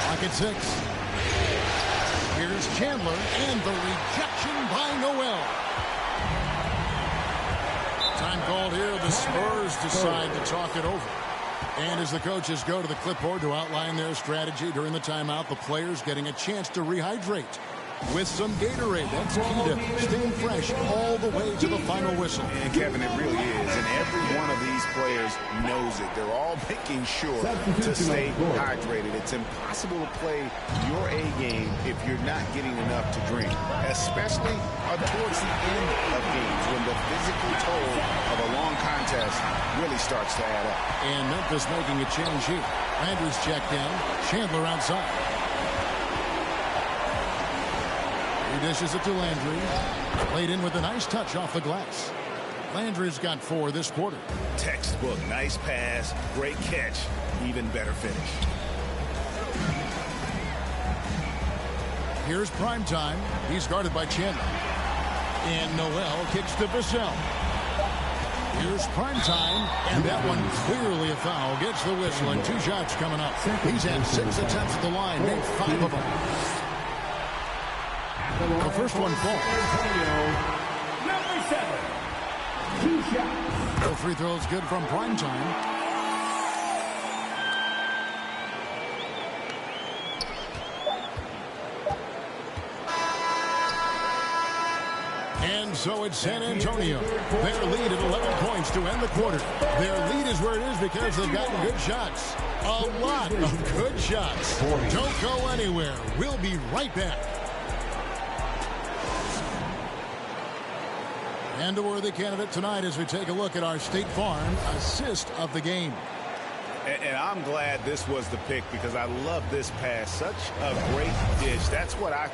Speaker 9: Pocket 6. Here's Chandler, and the rejection by Noel. Time called here. The Spurs decide to talk it over. And as the coaches go to the clipboard to outline their strategy during the timeout, the players getting a chance to rehydrate with some Gatorade. That's key to staying fresh all the way to the final whistle.
Speaker 13: And Kevin, it really is. And every one of these players
Speaker 10: knows it. They're all making sure to stay hydrated. It's impossible to play your A game if you're not getting enough to drink, especially towards the end of games when the physical toll of a long contest really starts to add up.
Speaker 9: And Memphis making a change here. Landry's checked in. Chandler outside. He dishes it to Landry. Played in with a nice touch off the glass. Landry's got 4 this quarter.
Speaker 10: Textbook. Nice pass. Great catch. Even better finish.
Speaker 9: Here's Primetime. He's guarded by Chandler. And Noel kicks to Vassell. Here's Primetime. And that one clearly a foul. Gets the whistle and 2 shots coming up. He's had 6 attempts at the line. Made 5 of them. The first one falls.
Speaker 4: Number 7. 2 shots.
Speaker 9: The free throw is good from Primetime. And so it's San Antonio. Their lead at 11 points to end the quarter. Their lead is where it is because they've gotten good shots. A lot of good shots. Don't go anywhere. We'll be right back. And a worthy candidate tonight as we take a look at our State Farm assist of the game.
Speaker 10: And I'm glad this was the pick because I love this pass. Such a great dish. That's what I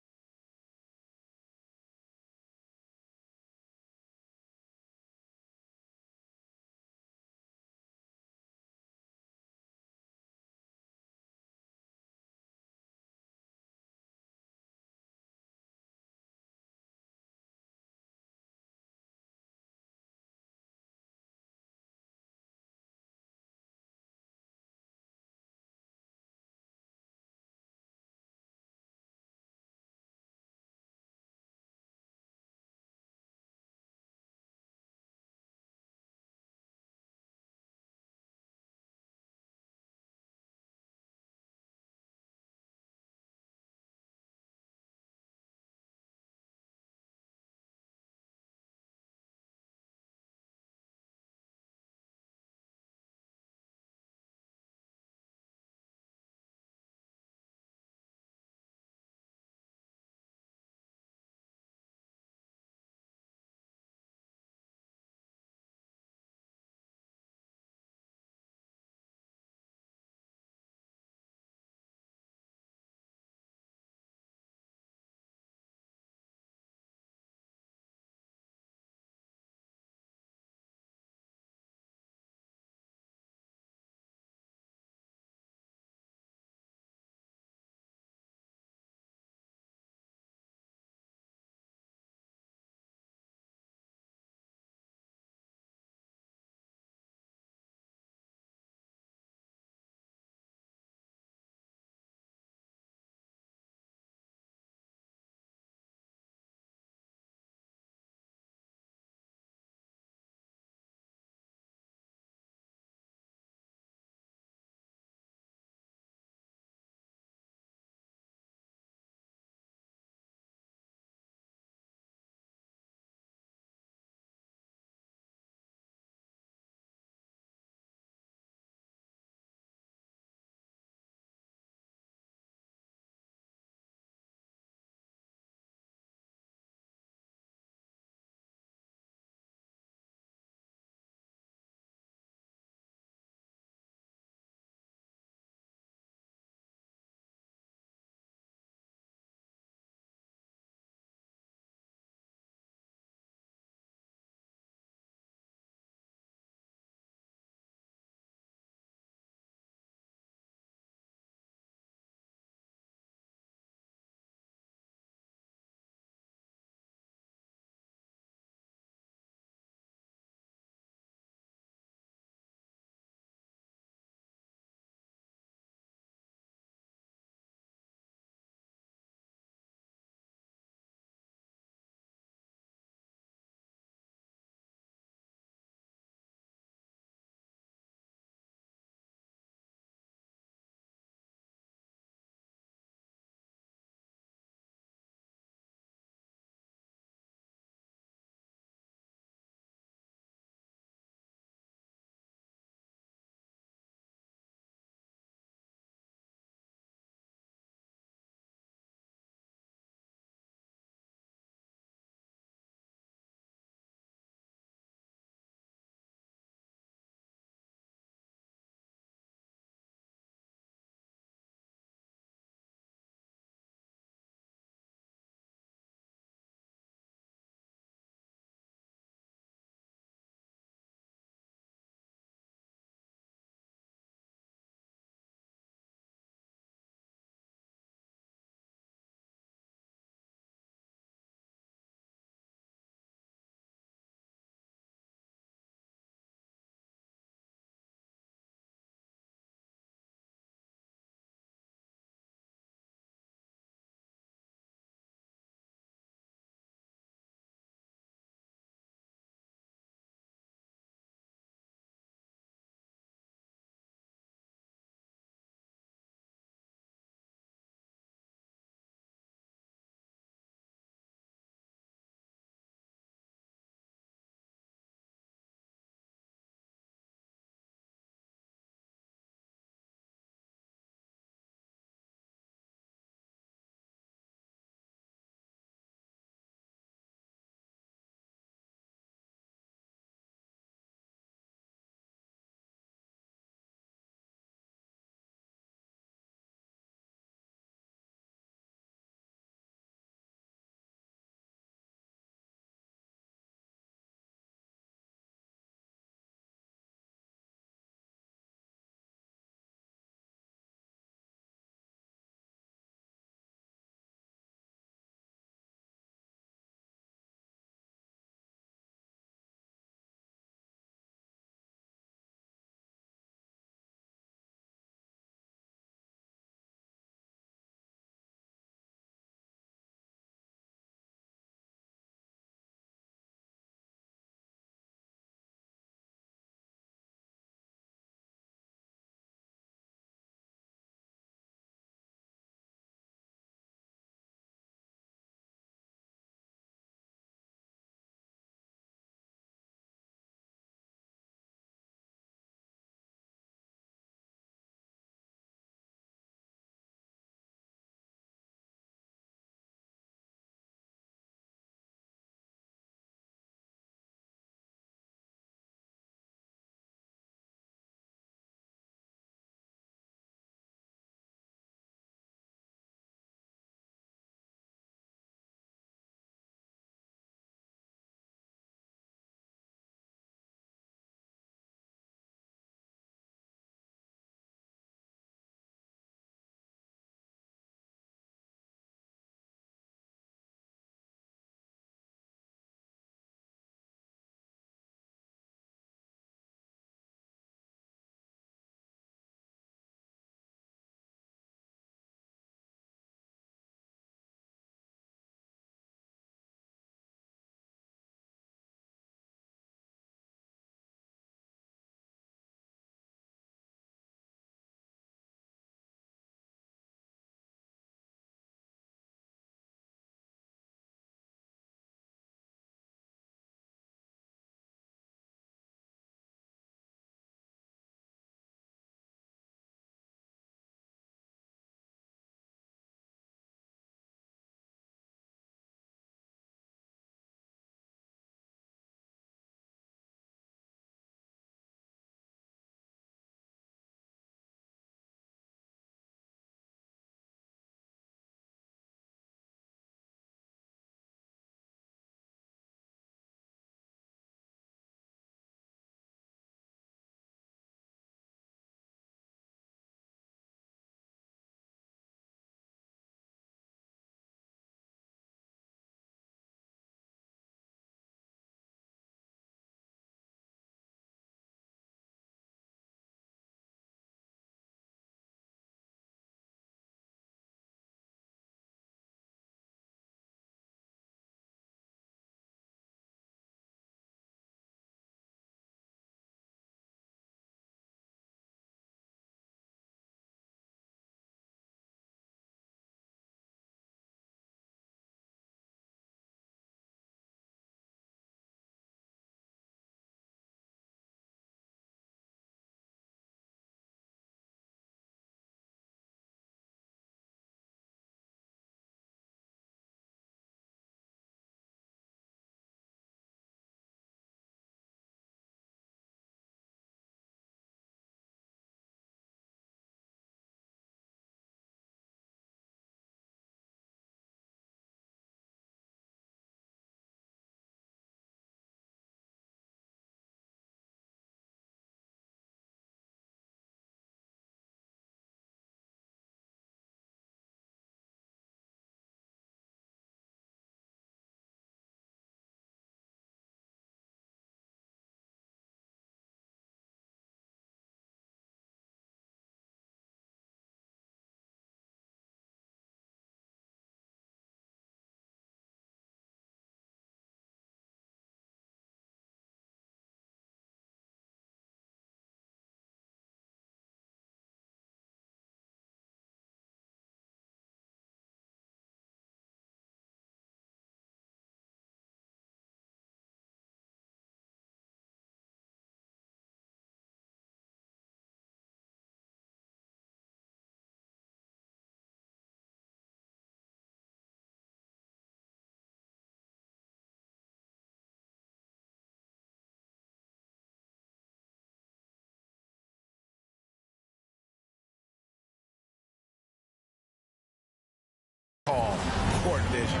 Speaker 11: court vision.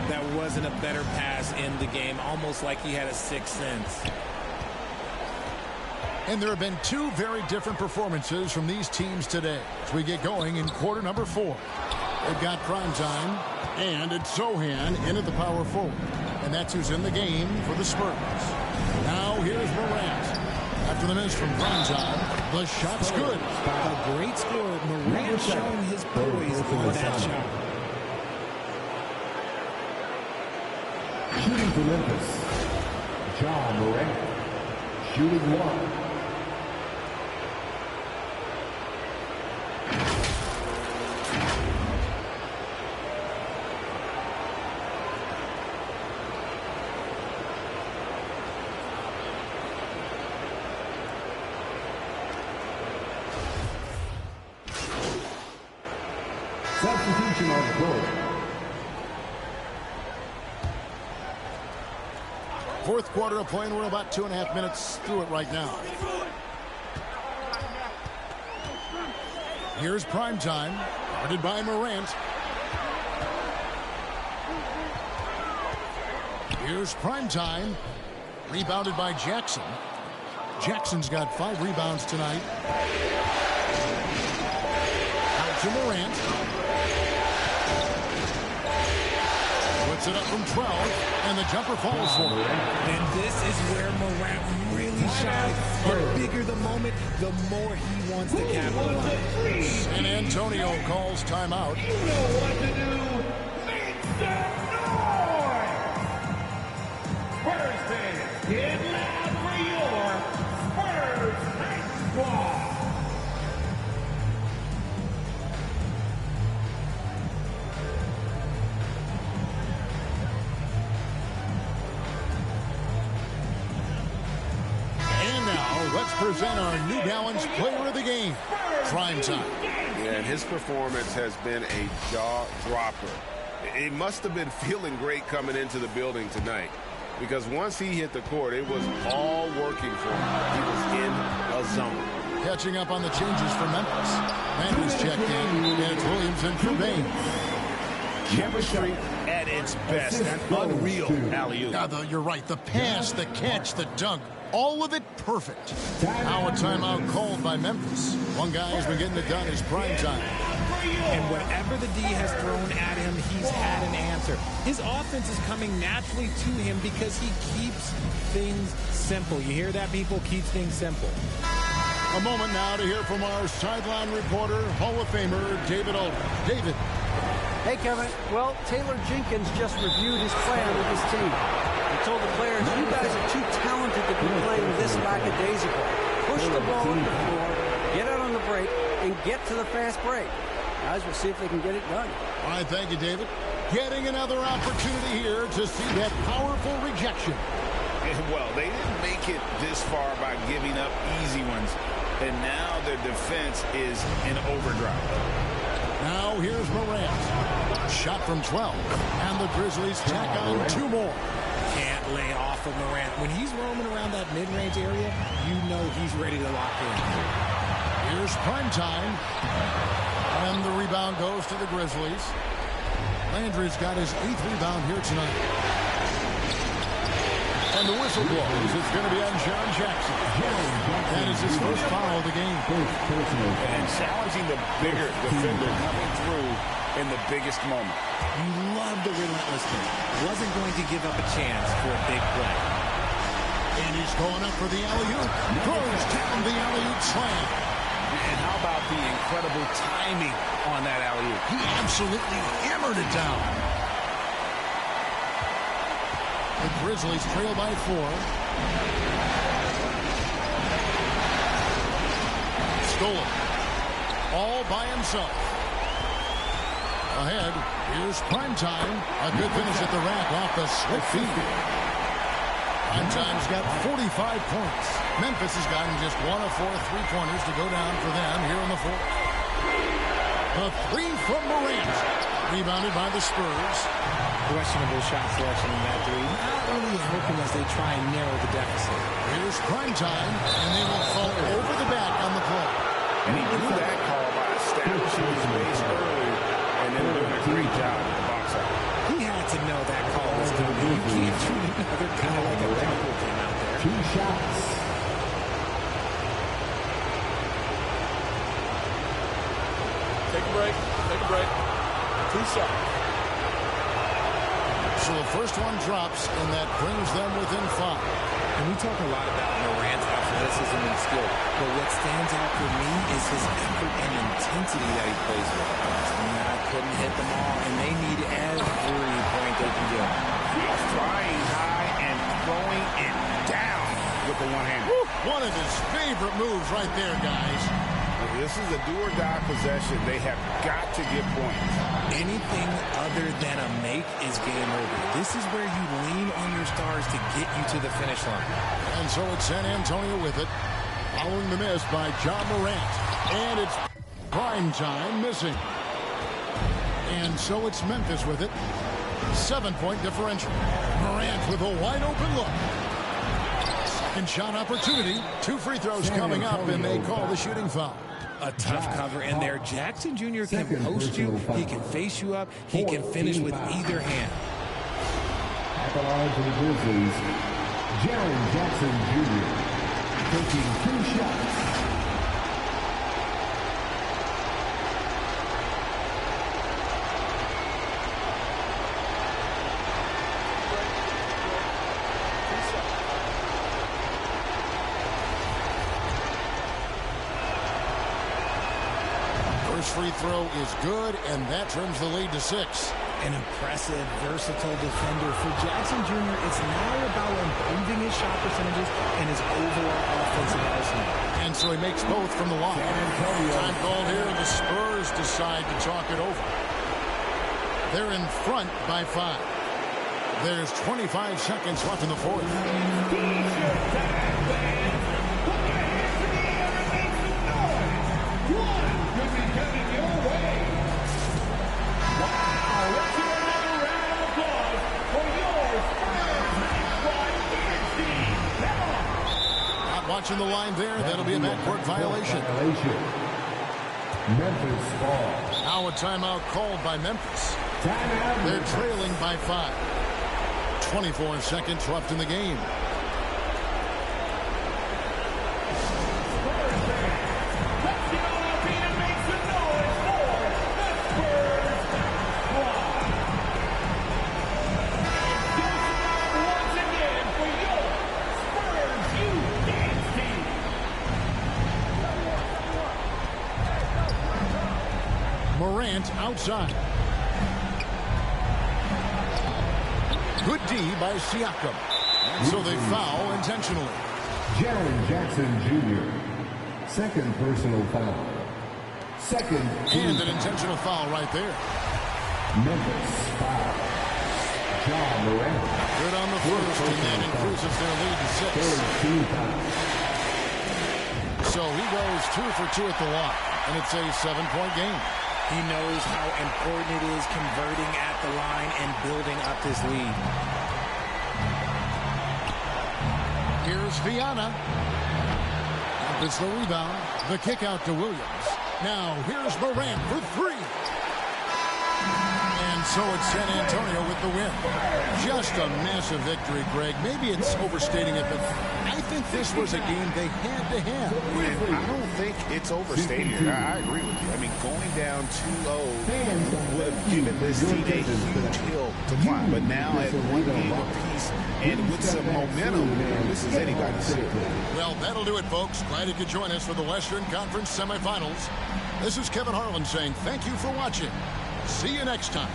Speaker 11: That wasn't a better pass in the game, almost like he had a sixth sense.
Speaker 9: And there have been two very different performances from these teams today as we get going in quarter number 4. They've got prime time, and it's Sochan in at the power forward. And that's who's in the game for the Spurs. Now here's Morant. After the miss from prime time, the shot's good.
Speaker 11: A great score. Morant showing his poise on that shot.
Speaker 14: Shooting for Memphis, Ja Morant. Shooting 1. Substitution on goal.
Speaker 9: Fourth quarter of play, and we're about 2.5 minutes through it right now. Here's prime time, guarded by Morant. Here's prime time, rebounded by Jackson. Jackson's got 5 rebounds tonight. Out to Morant. Puts it up from 12, and the jumper falls for him.
Speaker 11: And this is where Morant really shines. The bigger the moment, the more he wants to capitalize.
Speaker 9: San Antonio calls timeout.
Speaker 4: You know what to do. Make some noise! Spurs fans, get loud for your Spurs Night Squad!
Speaker 9: Let's present our New Balance Player of the Game, Prime Time.
Speaker 13: Yeah, and his performance has been a jaw-dropper. He must have been feeling great coming into the building tonight, because once he hit the court, it was all working for him. He was in a zone.
Speaker 9: Catching up on the changes for Memphis. Landry's checked in, and it's Williamson for Bain.
Speaker 10: Chemistry at its best. An unreal alley-oop.
Speaker 9: Yeah, you're right. The pass, the catch, the dunk. All of it perfect. Now a timeout called by Memphis. One guy has been getting it done is prime time.
Speaker 11: And whatever the D has thrown at him, he's had an answer. His offense is coming naturally to him because he keeps things simple. You hear that, people? Keeps things simple.
Speaker 9: A moment now to hear from our sideline reporter, Hall of Famer David Aldridge. David.
Speaker 12: Hey, Kevin. Well, Taylor Jenkins just reviewed his plan with his team. He told the players, you guys are too talented to be playing this lackadaisical. Push the ball on the floor, get out on the break, and get to the fast break. Guys, we'll see if they can get it done.
Speaker 9: All right, thank you, David. Getting another opportunity here to see that powerful rejection.
Speaker 10: Well, they didn't make it this far by giving up easy ones, and now their defense is in overdrive.
Speaker 9: Now here's Morant. Shot from 12, and the Grizzlies tack on 2 more.
Speaker 11: Can't lay off of Morant. When he's roaming around that mid-range area, you know he's ready to lock in.
Speaker 9: Here's prime time. And the rebound goes to the Grizzlies. Landry's got his 8th rebound here tonight. And the whistle blows. It's going to be on John Jackson. That is his first foul of the game.
Speaker 10: And challenging the bigger defender coming through in the biggest moment.
Speaker 11: You love the relentlessness. Wasn't going to give up a chance for a big play.
Speaker 9: And he's going up for the alley-oop. Throws down the alley-oop slam.
Speaker 10: And how about the incredible timing on that alley-oop?
Speaker 9: He absolutely hammered it down. The Grizzlies trail by 4. Stolen. All by himself. Ahead, here's prime time. A good finish at the rack off the slick feet. Prime time's got 45 points. Memphis has gotten just 1 of 4 3-pointers to go down for them here in the 4th. The 3 from Morant. Rebounded by the Spurs.
Speaker 11: Questionable shot selection in that 3. Not really helping as they try and narrow the deficit.
Speaker 9: Here's prime time, and they will fall over the back on the play.
Speaker 10: And he drew that call by establishing his base early and then doing a great job at the box out.
Speaker 11: You can't treat another guy like a Templeton out there.
Speaker 14: 2 shots.
Speaker 3: Take a break. Take a break. 2 shots.
Speaker 9: So the first one drops, and that brings them within 5.
Speaker 11: And we talk a lot about Morant's athleticism and skill, but what stands out for me is his effort and intensity that he plays with. I couldn't hit them all, and they need every point they can get.
Speaker 10: He's flying high and throwing it down with the one-hand.
Speaker 9: One of his favorite moves right there, guys.
Speaker 10: This is a do-or-die possession. They have got to get points.
Speaker 11: Anything other than a make is game over. This is where you lean on your stars to get you to the finish line.
Speaker 9: And so it's San Antonio with it, following the miss by John Morant. And it's prime time missing. And so it's Memphis with it. 7-point differential. Morant with a wide-open look. Second shot opportunity. 2 free throws coming up, and they call the shooting foul.
Speaker 11: A tough cover in there. Jackson Jr. can post you. He can face you up. He can finish with either hand.
Speaker 14: At the line for the Grizzlies, Jaren Jackson Jr. taking 2 shots.
Speaker 9: Free throw is good, and that turns the lead to 6.
Speaker 11: An impressive, versatile defender. For Jackson Jr., it's now about improving his shot percentages and his overall offensive arsenal.
Speaker 9: And so he makes both from the line. Time called here, and the Spurs decide to talk it over. They're in front by 5. There's 25 seconds left in the fourth. Watching the line there, that'll be a backcourt violation.
Speaker 14: Memphis ball.
Speaker 9: Now a timeout called by Memphis. They're trailing by 5. 24 seconds left in the game. Morant outside. Good D by Siakam. And so they foul intentionally.
Speaker 14: Jaren Jackson Jr. Second personal foul. Second.
Speaker 9: And an intentional foul right there.
Speaker 14: Memphis foul. John Morant.
Speaker 9: Good on the first, and that increases their lead to 6. So he goes 2 for 2 at the line, and it's a 7-point game.
Speaker 11: He knows how important it is converting at the line and building up his lead.
Speaker 9: Here's Viana. It's the rebound. The kick out to Williams. Now here's Morant for 3. And so it's San Antonio with the win. Just a massive victory, Greg. Maybe it's overstating it, but I think this was a game they had to have.
Speaker 10: And I don't think it's overstating it. I agree with you. I mean, going down 2-0 would have given this team a huge hill to climb. But now at 1 game apiece and with some momentum, this is anybody's series.
Speaker 9: Well, that'll do it, folks. Glad you could join us for the Western Conference semifinals. This is Kevin Harlan saying thank you for watching. See you next time.